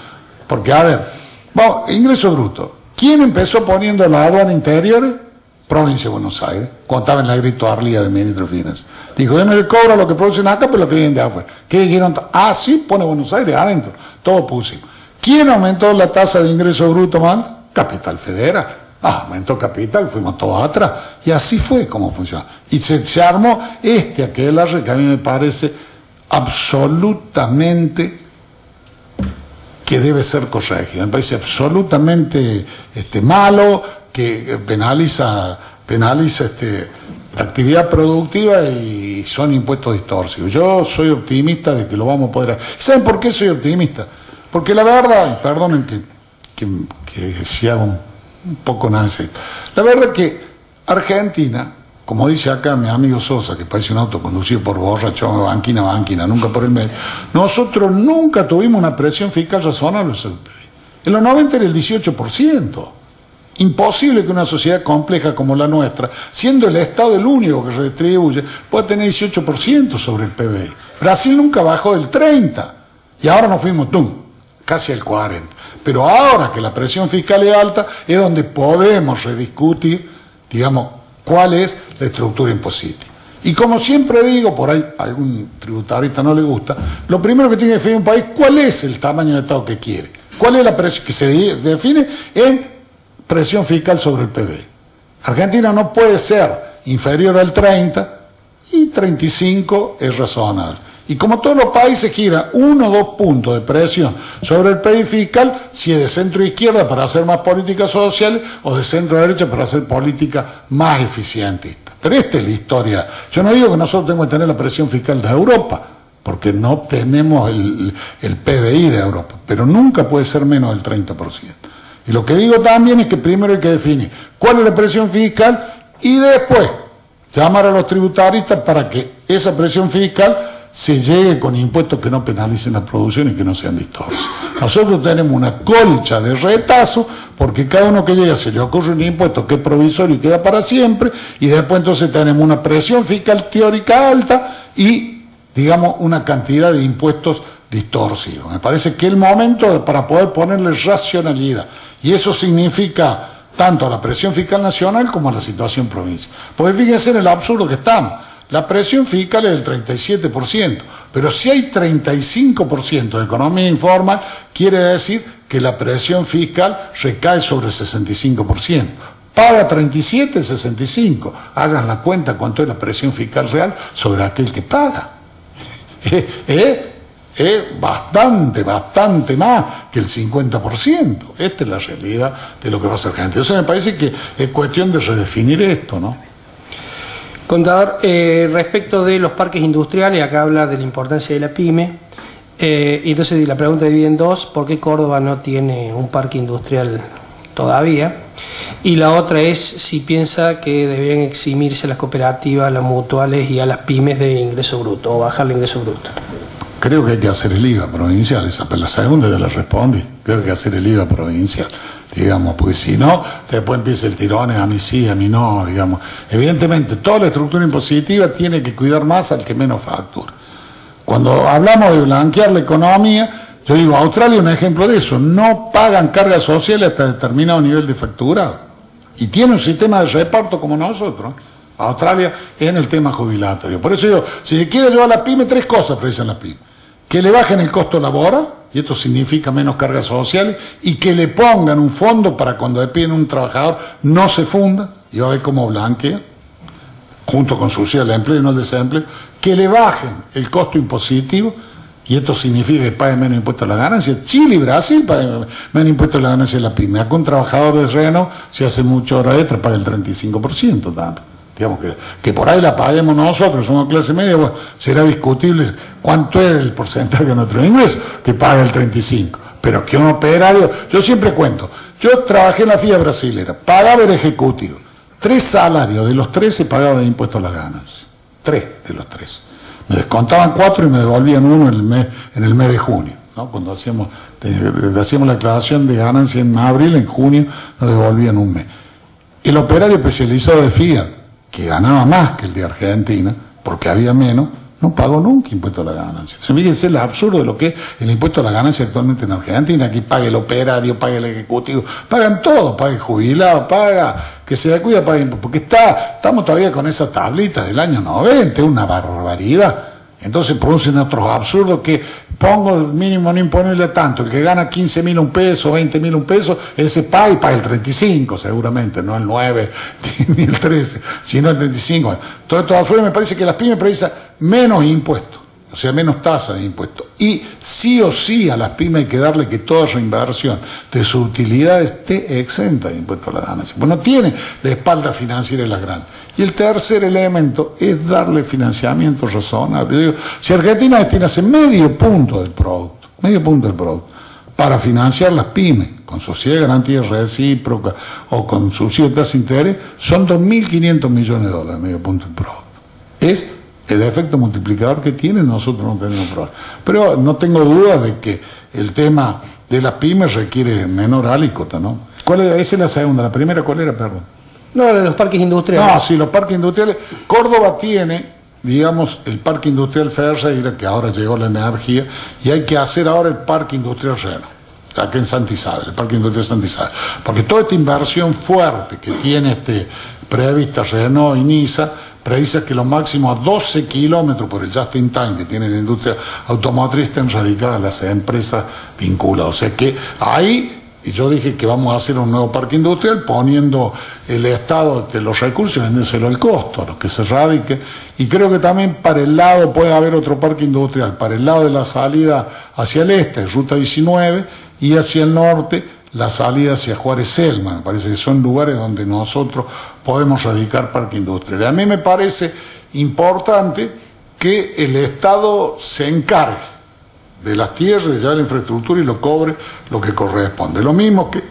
Porque, a ver, vamos, ingreso bruto. ¿Quién empezó poniendo la aduana interior? Provincia de Buenos Aires, cuando estaba en la grito Arlía de ministro de Finanzas. Dijo, yo no le cobro lo que producen acá, pero lo que vienen de afuera. ¿Qué dijeron? Ah, sí, pone Buenos Aires adentro. Todo pusimos. ¿Quién aumentó la tasa de ingreso bruto más? Capital Federal. Ah, aumentó capital, fuimos todos atrás. Y así fue como funcionó. Y se armó aquelarre que a mí me parece absolutamente que debe ser corregido. Me parece absolutamente malo, que penaliza la actividad productiva y son impuestos distorsivos. Yo soy optimista de que lo vamos a poder hacer. ¿Saben por qué soy optimista? Porque la verdad, y perdonen que si hago un poco nace, la verdad que Argentina, como dice acá mi amigo Sosa, que parece un auto conducido por borracho, banquina, nunca por el medio, nosotros nunca tuvimos una presión fiscal razonable sobre el PIB. En los 90 era el 18%. Imposible que una sociedad compleja como la nuestra, siendo el Estado el único que redistribuye, pueda tener 18% sobre el PBI. Brasil nunca bajó del 30%, y ahora nos fuimos casi al 40%. Pero ahora que la presión fiscal es alta, es donde podemos rediscutir, digamos, cuál es la estructura impositiva. Y como siempre digo, por ahí a algún tributarista no le gusta, lo primero que tiene que definir un país, ¿cuál es el tamaño de Estado que quiere? ¿Cuál es la presión que se define en presión fiscal sobre el PBI? Argentina no puede ser inferior al 30 y 35 es razonable. Y como todos los países giran 1 o 2 puntos de presión sobre el PIB fiscal, si es de centro izquierda para hacer más políticas sociales o de centro derecha para hacer políticas más eficientistas. Pero esta es la historia. Yo no digo que nosotros tenemos que tener la presión fiscal de Europa, porque no tenemos el PBI de Europa, pero nunca puede ser menos del 30%. Y lo que digo también es que primero hay que definir cuál es la presión fiscal y después llamar a los tributaristas para que esa presión fiscal se llegue con impuestos que no penalicen la producción y que no sean distorsos. Nosotros tenemos una colcha de retazo porque cada uno que llega se le ocurre un impuesto que es provisorio y queda para siempre, y después entonces tenemos una presión fiscal teórica alta y, digamos, una cantidad de impuestos distorsivos. Me parece que es el momento para poder ponerle racionalidad, y eso significa tanto a la presión fiscal nacional como a la situación provincial. Porque fíjense en el absurdo que estamos. La presión fiscal es del 37%, pero si hay 35% de economía informal, quiere decir que la presión fiscal recae sobre el 65%. Paga 37, 65. Hagan la cuenta cuánto es la presión fiscal real sobre aquel que paga. Es bastante más que el 50%. Esta es la realidad de lo que va a ser gente. Entonces me parece que es cuestión de redefinir esto, ¿no? Contador, respecto de los parques industriales, acá habla de la importancia de la pyme, y entonces la pregunta divide en dos: ¿por qué Córdoba no tiene un parque industrial todavía? Y la otra es si piensa que deberían eximirse las cooperativas, las mutuales y a las pymes de ingreso bruto, o bajar el ingreso bruto. Creo que hay que hacer el IVA provincial, pero la segunda ya la respondí. Creo que hay que hacer el IVA provincial, digamos, porque si no, después empieza el tirón, a mí sí, a mí no, digamos. Evidentemente, toda la estructura impositiva tiene que cuidar más al que menos factura. Cuando hablamos de blanquear la economía, yo digo, Australia es un ejemplo de eso, no pagan cargas sociales hasta determinado nivel de facturado. Y tiene un sistema de reparto como nosotros. Australia es en el tema jubilatorio. Por eso digo, si se quiere ayudar a la pyme, 3 cosas precisan la pyme: que le bajen el costo laboral, y esto significa menos cargas sociales, y que le pongan un fondo para cuando despiden un trabajador no se funda, y va a ver cómo blanquea, junto con subsidio al empleo y no al desempleo, que le bajen el costo impositivo, y esto significa que paguen menos impuestos a la ganancia. Chile y Brasil pagan menos impuestos a la ganancia de la pyme. Acá un trabajador de Renault, si hace muchas horas extra, paga el 35% también. Digamos que por ahí la paguemos nosotros, somos clase media, bueno, será discutible cuánto es el porcentaje de nuestro ingreso, que paga el 35%, pero que un operario, yo siempre cuento, yo trabajé en la FIA brasilera, pagaba el ejecutivo, 3 salarios de los 3 se pagaban de impuestos a las ganancias, 3 de los 3, me descontaban 4 y me devolvían 1 en el mes de junio, ¿no? Cuando hacíamos la declaración de ganancia en abril, en junio nos devolvían un mes. El operario especializado de FIA, que ganaba más que el de Argentina, porque había menos, no pagó nunca impuesto a la ganancia. Se fíjense el absurdo de lo que es el impuesto a la ganancia actualmente en Argentina. Aquí paga el operario, paga el ejecutivo, pagan todo, paga el jubilado, paga que se cuida, paga impuesto, porque estamos todavía con esa tablita del año 90, es una barbaridad. Entonces producen otros absurdos que pongo el mínimo no imponible a tanto, el que gana 15.000 un peso, 20.000 un peso, ese paga y paga el 35 seguramente, no el 9 ni el 13, sino el 35. Todo esto absurdo, me parece que las pymes precisan menos impuestos, o sea, menos tasa de impuestos. Y sí o sí a las pymes hay que darle que toda reinversión de su utilidad esté exenta de impuesto a la ganancia. Pues no tiene la espalda financiera de las grandes. Y el tercer elemento es darle financiamiento razonable. Yo digo, si Argentina destina medio punto del producto, para financiar las pymes, con sociedad de garantía recíproca o con subsidio de tasa de interés, son 2.500 millones de dólares, medio punto del producto. Es el efecto multiplicador que tiene, nosotros no tenemos problema. Pero no tengo duda de que el tema de las pymes requiere menor alícuota, ¿no? Esa es la segunda, la primera, ¿cuál era, perdón? No, de los parques industriales. No, sí, los parques industriales. Córdoba tiene, digamos, el parque industrial Ferreira, que ahora llegó la energía, y hay que hacer ahora el parque industrial Reno, acá en Santa Isabel, el parque industrial Santa Isabel. Porque toda esta inversión fuerte que tiene prevista Renault y Nissan, precisa que lo máximo a 12 kilómetros por el just in time que tiene la industria automotriz estén radicadas las empresas vinculadas. O sea que ahí, y yo dije que vamos a hacer un nuevo parque industrial poniendo el Estado de los recursos y vendérselo al costo a los que se radiquen. Y creo que también para el lado puede haber otro parque industrial, para el lado de la salida hacia el este, Ruta 19, y hacia el norte, la salida hacia Juárez Selma. Me parece que son lugares donde nosotros podemos radicar parque industrial. A mí me parece importante que el Estado se encargue de las tierras, de llevar la infraestructura y lo cobre lo que corresponde. Lo mismo que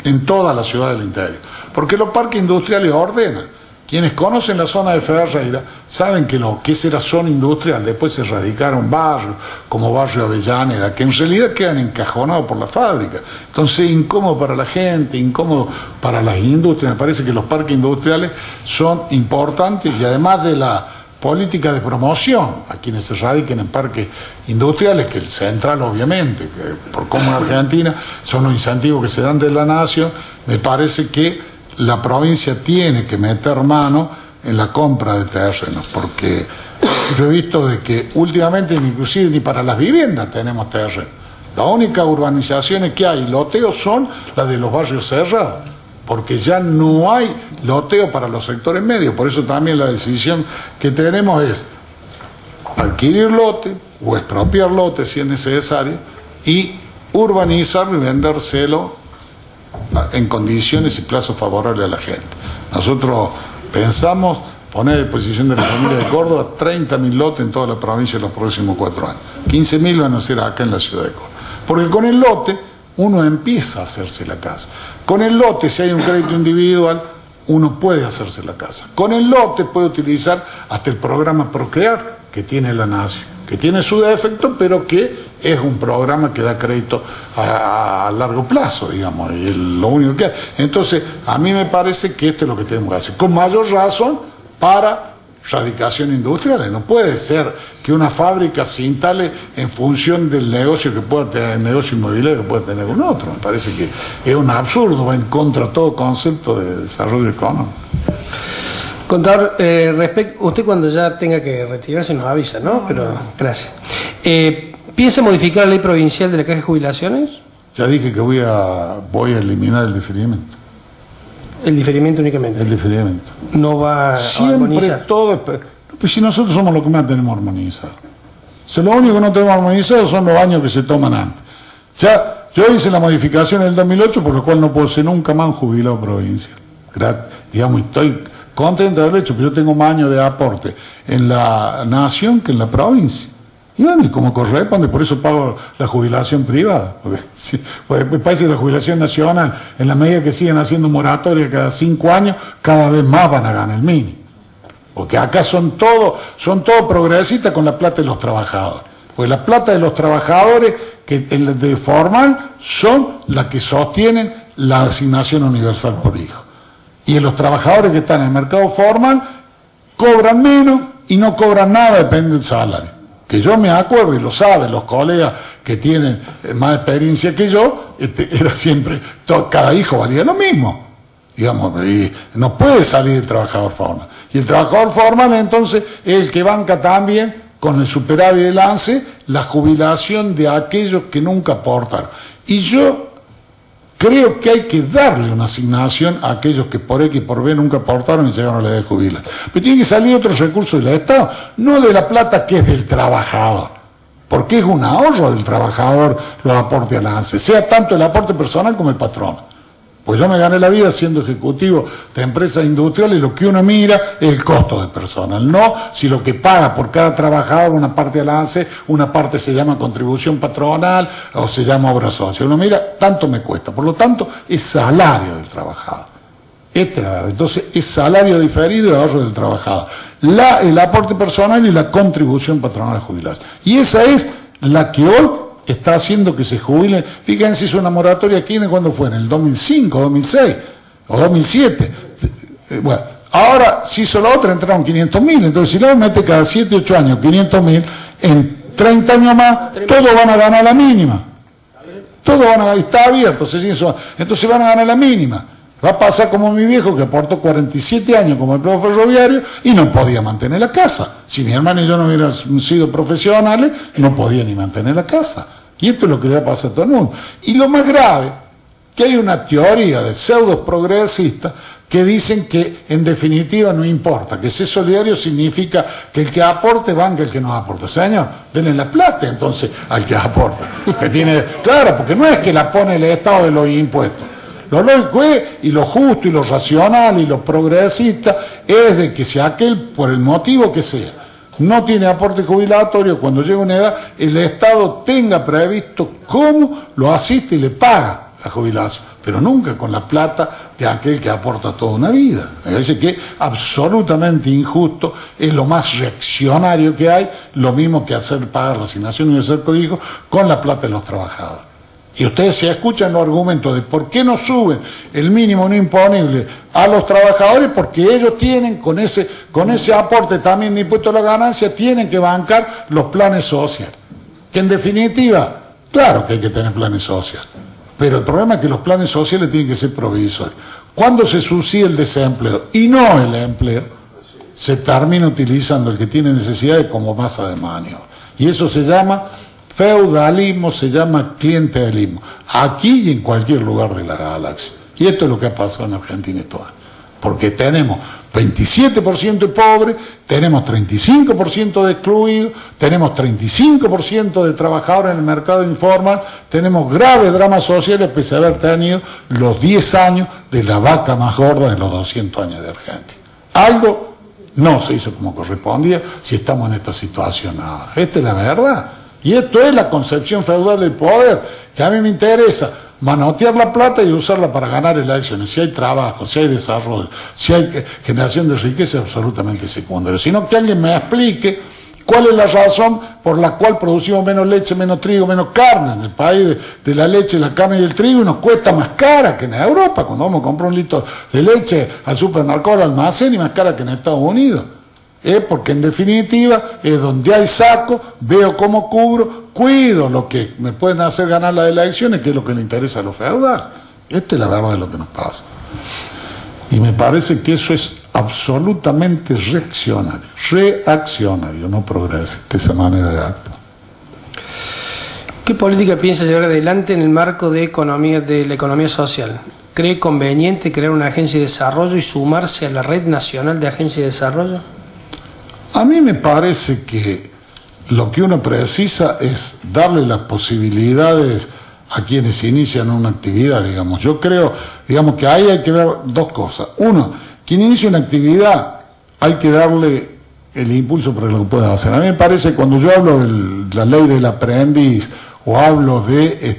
en toda la ciudad del interior. Porque los parques industriales ordenan. Quienes conocen la zona de Ferreira saben que lo que era zona industrial, después se radicaron barrios, como Barrio Avellaneda, que en realidad quedan encajonados por la fábrica. Entonces, incómodo para la gente, incómodo para las industrias. Me parece que los parques industriales son importantes y además de la política de promoción a quienes se radiquen en parques industriales, que el central obviamente, que por como en Argentina son los incentivos que se dan de la nación, me parece que la provincia tiene que meter mano en la compra de terrenos, porque yo he visto de que últimamente inclusive ni para las viviendas tenemos terreno. Las únicas urbanizaciones que hay, loteos, son las de los barrios cerrados, porque ya no hay loteo para los sectores medios. Por eso también la decisión que tenemos es adquirir lote o expropiar lote si es necesario y urbanizarlo y vendérselo en condiciones y plazos favorables a la gente. Nosotros pensamos poner a disposición de la familia de Córdoba 30.000 lotes en toda la provincia en los próximos 4 años. 15.000 van a ser acá en la ciudad de Córdoba. Porque con el lote uno empieza a hacerse la casa. Con el lote, si hay un crédito individual, uno puede hacerse la casa. Con el lote puede utilizar hasta el programa Procrear que tiene la Nación, que tiene su defecto, pero que es un programa que da crédito a largo plazo, digamos, y es lo único que hay. Entonces, a mí me parece que esto es lo que tenemos que hacer, con mayor razón para radicación industrial. No puede ser que una fábrica se instale en función del negocio que pueda tener, el negocio inmobiliario que pueda tener un otro. Me parece que es un absurdo, va en contra de todo concepto de desarrollo económico. Contador, usted cuando ya tenga que retirarse nos avisa, ¿no? Pero gracias. ¿Piensa modificar la ley provincial de la Caja de Jubilaciones? Ya dije que voy a eliminar el diferimiento. El diferimiento únicamente. El diferimiento. No va siempre a armonizar. Todo, pues si nosotros somos los que más tenemos armonizado. Si lo único que no tenemos armonizado son los años que se toman antes. Ya, yo hice la modificación en el 2008, por lo cual no puedo ser nunca más un jubilado provincial. Digamos, estoy contento de haberlo hecho, pero yo tengo más años de aporte en la nación que en la provincia. Y bueno, y como corresponde, por eso pago la jubilación privada. Porque me parece que la jubilación nacional, en la medida que siguen haciendo moratoria cada 5 años, cada vez más van a ganar el mínimo. Porque acá son todos progresistas con la plata de los trabajadores. Pues la plata de los trabajadores, que de formal, son las que sostienen la asignación universal por hijo. Y los trabajadores que están en el mercado formal cobran menos y no cobran nada, depende del salario. Que yo me acuerdo, y lo saben los colegas que tienen más experiencia que yo, era siempre, cada hijo valía lo mismo, digamos, y no puede salir el trabajador formal. Y el trabajador formal entonces es el que banca también con el superávit del ANSE la jubilación de aquellos que nunca aportaron. Y yo creo que hay que darle una asignación a aquellos que por X y por B nunca aportaron y llegaron a la edad de jubilar. Pero tiene que salir otros recursos del Estado, no de la plata que es del trabajador, porque es un ahorro del trabajador los aportes al ANSE, sea tanto el aporte personal como el patrón. Pues yo me gané la vida siendo ejecutivo de empresas industriales y lo que uno mira es el costo de personal, no si lo que paga por cada trabajador, una parte del ANSE, una parte se llama contribución patronal o se llama obra social. Uno mira, tanto me cuesta, por lo tanto es salario del trabajador. Entonces es salario diferido y ahorro del trabajador. El aporte personal y la contribución patronal a jubilación. Y esa es la que hoy está haciendo que se jubilen. Fíjense, hizo una moratoria aquí, ¿cuándo fue? En el 2005, 2006 o 2007. Bueno, ahora se hizo la otra, entraron 500.000. Entonces, si lo mete cada 7, 8 años 500.000, en 30 años más, todos van a ganar la mínima. Todos van a ganar, está abierto, entonces van a ganar la mínima. Va a pasar como mi viejo que aportó 47 años como empleado ferroviario y no podía mantener la casa. Si mi hermano y yo no hubieran sido profesionales, no podía ni mantener la casa. Y esto es lo que le va a pasar a todo el mundo. Y lo más grave, que hay una teoría de pseudos progresistas que dicen que en definitiva no importa, que ser solidario significa que el que aporte banca el que no aporta. Señor, denle la plata entonces al que aporta. Claro, porque no es que la pone el Estado de los impuestos. Lo lógico es, y lo justo, y lo racional, y lo progresista, es de que si aquel, por el motivo que sea, no tiene aporte jubilatorio, cuando llegue una edad, el Estado tenga previsto cómo lo asiste y le paga la jubilación, pero nunca con la plata de aquel que aporta toda una vida. Me parece que es absolutamente injusto, es lo más reaccionario que hay, lo mismo que hacer pagar la asignación universal por hijo con la plata de los trabajadores. Y ustedes se escuchan los argumentos de por qué no suben el mínimo no imponible a los trabajadores, porque ellos tienen con ese aporte también de impuesto a la ganancia, tienen que bancar los planes sociales. Que en definitiva, claro que hay que tener planes sociales, pero el problema es que los planes sociales tienen que ser provisorios. Cuando se subsidia el desempleo y no el empleo, se termina utilizando el que tiene necesidades como masa de maniobra. Y eso se llama feudalismo, se llama clientelismo, aquí y en cualquier lugar de la galaxia. Y esto es lo que ha pasado en Argentina estos años. Porque tenemos 27% de pobres, tenemos 35% de excluidos, tenemos 35% de trabajadores en el mercado informal, tenemos graves dramas sociales pese a haber tenido los 10 años de la vaca más gorda de los 200 años de Argentina. Algo no se hizo como correspondía si estamos en esta situación ahora. Esta es la verdad. Y esto es la concepción feudal del poder, que a mí me interesa manotear la plata y usarla para ganar elecciones. Si hay trabajo, si hay desarrollo, si hay generación de riqueza, es absolutamente secundario. Sino que alguien me explique cuál es la razón por la cual producimos menos leche, menos trigo, menos carne. En el país de la leche, la carne y el trigo nos cuesta más cara que en Europa. Cuando vamos a comprar un litro de leche al supermercado, al almacén, y más cara que en Estados Unidos. Porque en definitiva es donde hay saco, veo cómo cubro, cuido lo que me pueden hacer ganar las elecciones, que es lo que le interesa a los feudales. Esta es la verdad de lo que nos pasa. Y me parece que eso es absolutamente reaccionario, no progresista, esa manera de actuar. ¿Qué política piensa llevar adelante en el marco de la economía social? ¿Cree conveniente crear una agencia de desarrollo y sumarse a la red nacional de agencias de desarrollo? A mí me parece que lo que uno precisa es darle las posibilidades a quienes inician una actividad, digamos. Yo creo, digamos, que ahí hay que ver dos cosas. Uno, quien inicia una actividad hay que darle el impulso para que lo pueda hacer. A mí me parece que cuando yo hablo de la ley del aprendiz o hablo de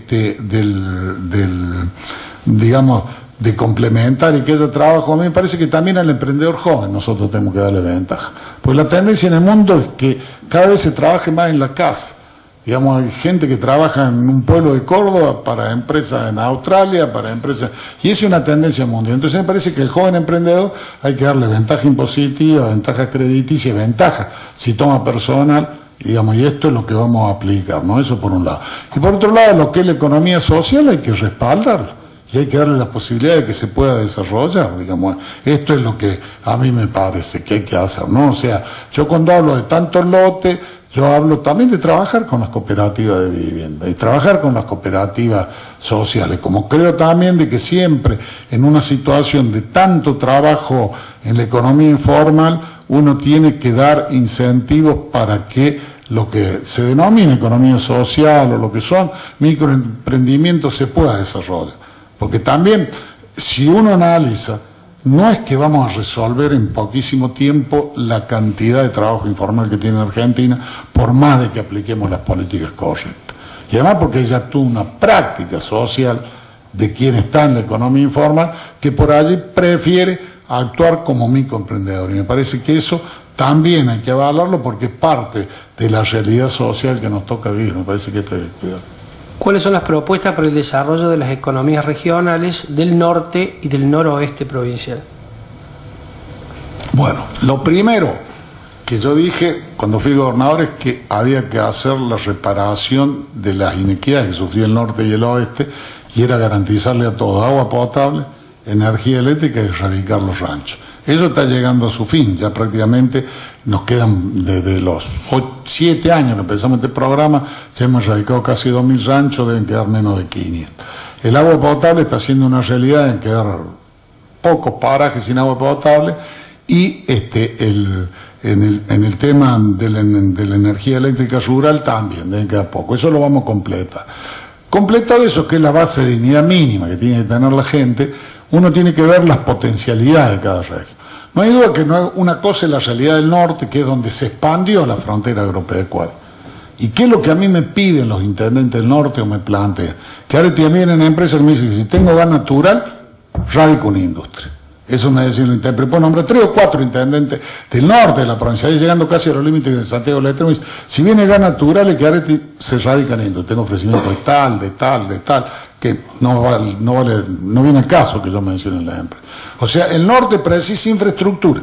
digamos, de complementar y que haya trabajo, a mí me parece que también al emprendedor joven nosotros tenemos que darle ventaja. Pues la tendencia en el mundo es que cada vez se trabaje más en la casa. Digamos, hay gente que trabaja en un pueblo de Córdoba para empresas en Australia, para empresas... Y es una tendencia mundial. Entonces me parece que el joven emprendedor hay que darle ventaja impositiva, ventaja crediticia y ventaja si toma personal, digamos, y esto es lo que vamos a aplicar, ¿no? Eso por un lado. Y por otro lado, lo que es la economía social hay que respaldarla. Y hay que darle la posibilidad de que se pueda desarrollar, digamos. Esto es lo que a mí me parece que hay que hacer, ¿no? O sea, yo cuando hablo de tantos lotes, yo hablo también de trabajar con las cooperativas de vivienda y trabajar con las cooperativas sociales, como creo también de que siempre en una situación de tanto trabajo en la economía informal, uno tiene que dar incentivos para que lo que se denomina economía social o lo que son microemprendimientos se pueda desarrollar. Porque también, si uno analiza, no es que vamos a resolver en poquísimo tiempo la cantidad de trabajo informal que tiene Argentina, por más de que apliquemos las políticas correctas. Y además porque ella tuvo una práctica social de quien está en la economía informal, que por allí prefiere actuar como microemprendedor. Y me parece que eso también hay que avalarlo porque es parte de la realidad social que nos toca vivir. Me parece que esto hay que cuidar. ¿Cuáles son las propuestas para el desarrollo de las economías regionales del norte y del noroeste provincial? Bueno, lo primero que yo dije cuando fui gobernador es que había que hacer la reparación de las inequidades que sufrió el norte y el oeste, y era garantizarle a todos agua potable, energía eléctrica y erradicar los ranchos. Eso está llegando a su fin, ya prácticamente nos quedan desde los 7 años que empezamos este programa, ya hemos erradicado casi 2.000 ranchos, deben quedar menos de 500. El agua potable está siendo una realidad, deben quedar pocos parajes sin agua potable, y en el tema de la energía eléctrica rural también deben quedar poco. Eso lo vamos a completar. Completado eso, que es la base de dignidad mínima que tiene que tener la gente, uno tiene que ver las potencialidades de cada región. No hay duda que una cosa es la realidad del norte, que es donde se expandió la frontera agropecuaria. ¿Y qué es lo que a mí me piden los intendentes del norte o me plantean? Que ahora también en empresas que me dicen que si tengo gas natural, radico una industria. Eso me decía el intendente. Puedo nombrar 3 o 4 intendentes del norte de la provincia, ahí llegando casi a los límites de Santiago del Estero, me dice, si viene gas natural, es que ahora se radican en industria. Tengo ofrecimiento de tal, que no viene al caso que yo mencione en la empresa. O sea, el norte precisa infraestructura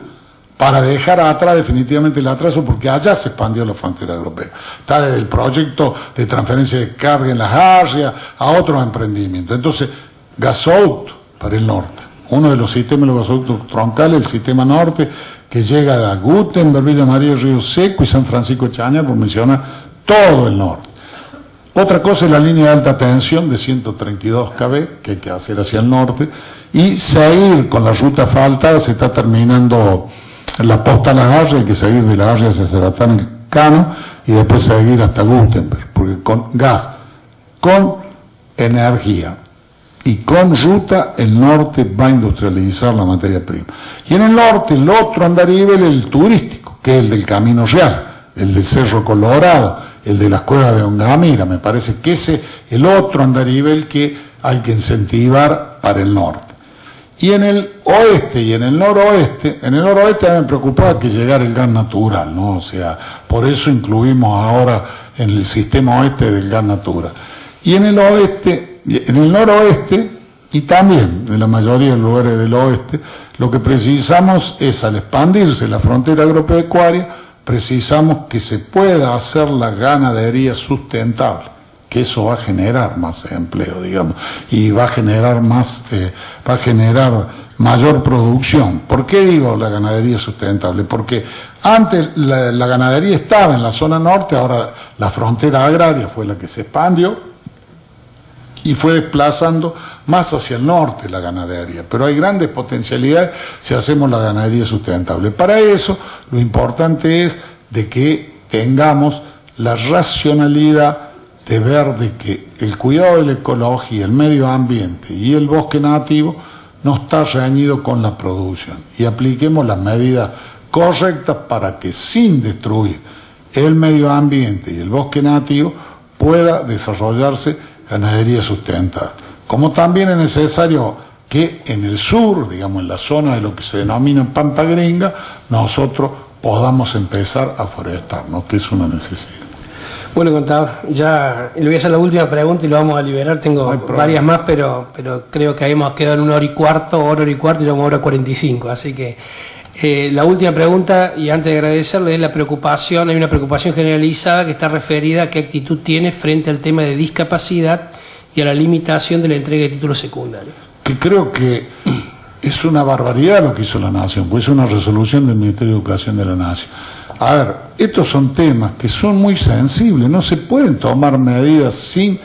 para dejar atrás definitivamente el atraso, porque allá se expandió la frontera europea. Está desde el proyecto de transferencia de carga en las áreas a otros emprendimientos. Entonces, gasoducto para el norte. Uno de los sistemas de los gasoductos troncales, el sistema norte, que llega a Gutenberg, Villa María, Río Seco y San Francisco de Chañar, por mencionar todo el norte. Otra cosa es la línea de alta tensión de 132 kV, que hay que hacer hacia el norte, y seguir con la ruta asfaltada. Se está terminando la posta a Las Arras, hay que seguir de Las Arras hacia Seratán y Cano, y después seguir hasta Gutenberg, porque con gas, con energía y con ruta, el norte va a industrializar la materia prima. Y en el norte, el otro andarivel, el turístico, que es el del Camino Real, el del Cerro Colorado, el de las cuevas de Ongamira. Me parece que ese es el otro andarivel que hay que incentivar para el norte. Y en el oeste y en el noroeste a mí me preocupaba que llegara el gas natural, ¿no? O sea, por eso incluimos ahora en el sistema oeste del gas natural. Y en el oeste, en el noroeste y también en la mayoría de los lugares del oeste, lo que precisamos es, al expandirse la frontera agropecuaria, precisamos que se pueda hacer la ganadería sustentable, que eso va a generar más empleo, digamos, y va a generar mayor producción. ¿Por qué digo la ganadería sustentable? Porque antes la ganadería estaba en la zona norte, ahora la frontera agraria fue la que se expandió y fue desplazando más hacia el norte la ganadería, pero hay grandes potencialidades si hacemos la ganadería sustentable. Para eso lo importante es de que tengamos la racionalidad de ver de que el cuidado de la ecología, el medio ambiente y el bosque nativo no está reñido con la producción, y apliquemos las medidas correctas para que sin destruir el medio ambiente y el bosque nativo pueda desarrollarse ganadería sustentable. Como también es necesario que en el sur, digamos en la zona de lo que se denomina Pampa Gringa, nosotros podamos empezar a forestarnos, que es una necesidad. Bueno, contador, ya le voy a hacer la última pregunta y lo vamos a liberar. Tengo varias más, pero creo que hemos quedado en 1 hora y cuarto, y llevamos 1 hora 45. Así que la última pregunta, y antes de agradecerle, es la preocupación. Hay una preocupación generalizada que está referida a qué actitud tiene frente al tema de discapacidad y a la limitación de la entrega de títulos secundarios. Que creo que es una barbaridad lo que hizo la Nación, pues es una resolución del Ministerio de Educación de la Nación. A ver, estos son temas que son muy sensibles, no se pueden tomar medidas sin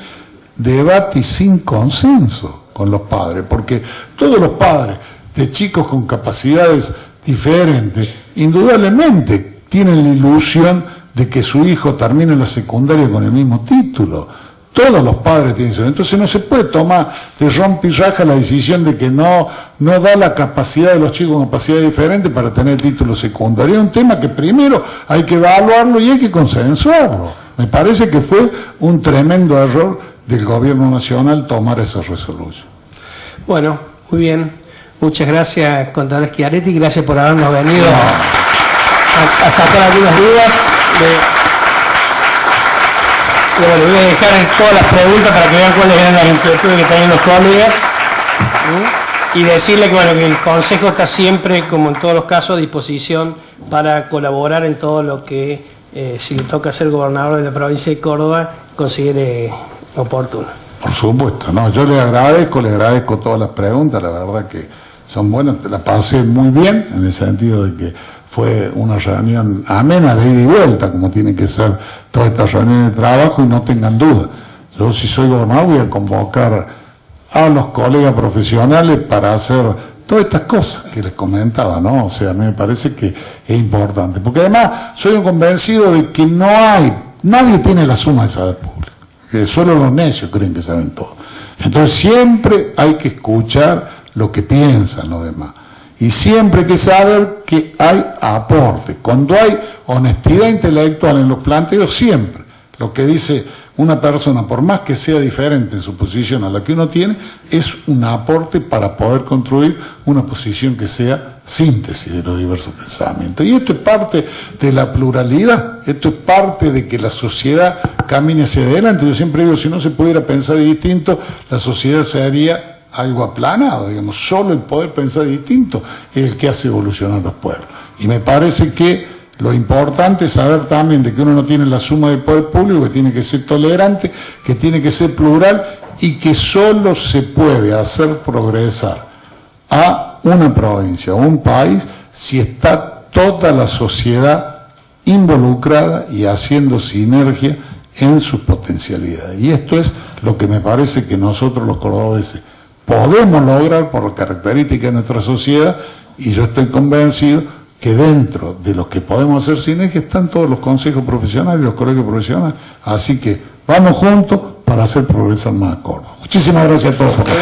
debate y sin consenso con los padres, porque todos los padres de chicos con capacidades diferentes, indudablemente tienen la ilusión de que su hijo termine la secundaria con el mismo título. Todos los padres tienen eso. Entonces no se puede tomar de rompirraja la decisión de que no da la capacidad de los chicos con capacidades diferentes para tener título secundario. Es un tema que primero hay que evaluarlo y hay que consensuarlo. Me parece que fue un tremendo error del gobierno nacional tomar esa resolución. Bueno, muy bien. Muchas gracias, contador Schiaretti. Gracias por habernos venido a sacar algunas dudas. Bueno, le voy a dejar todas las preguntas para que vean cuáles eran las inquietudes que tenían los colegas. Y decirle que, bueno, que el Consejo está siempre, como en todos los casos, a disposición para colaborar en todo lo que, si le toca ser gobernador de la provincia de Córdoba, considere oportuno. Por supuesto, no, yo le agradezco todas las preguntas, la verdad que son buenas, la pasé muy bien, en el sentido de que fue una reunión amena de ida y vuelta, como tienen que ser todas estas reuniones de trabajo, y no tengan duda. Yo, si soy gobernador, voy a convocar a los colegas profesionales para hacer todas estas cosas que les comentaba, ¿no? O sea, a mí me parece que es importante. Porque además, soy un convencido de que nadie tiene la suma de saber público. Que solo los necios creen que saben todo. Entonces, siempre hay que escuchar lo que piensan los demás. Y siempre hay que saber que hay aporte. Cuando hay honestidad intelectual en los planteos, siempre lo que dice una persona, por más que sea diferente en su posición a la que uno tiene, es un aporte para poder construir una posición que sea síntesis de los diversos pensamientos. Y esto es parte de la pluralidad, esto es parte de que la sociedad camine hacia adelante. Yo siempre digo, si no se pudiera pensar distinto, la sociedad sería algo aplanado, digamos. Solo el poder pensar distinto es el que hace evolucionar los pueblos. Y me parece que lo importante es saber también de que uno no tiene la suma del poder público, que tiene que ser tolerante, que tiene que ser plural y que solo se puede hacer progresar a una provincia o un país si está toda la sociedad involucrada y haciendo sinergia en sus potencialidades. Y esto es lo que me parece que nosotros los cordobeses podemos lograr por las características de nuestra sociedad, y yo estoy convencido que dentro de los que podemos hacer sinergia están todos los consejos profesionales y los colegios profesionales. Así que vamos juntos para hacer progresar más a Córdoba. Muchísimas gracias a todos por la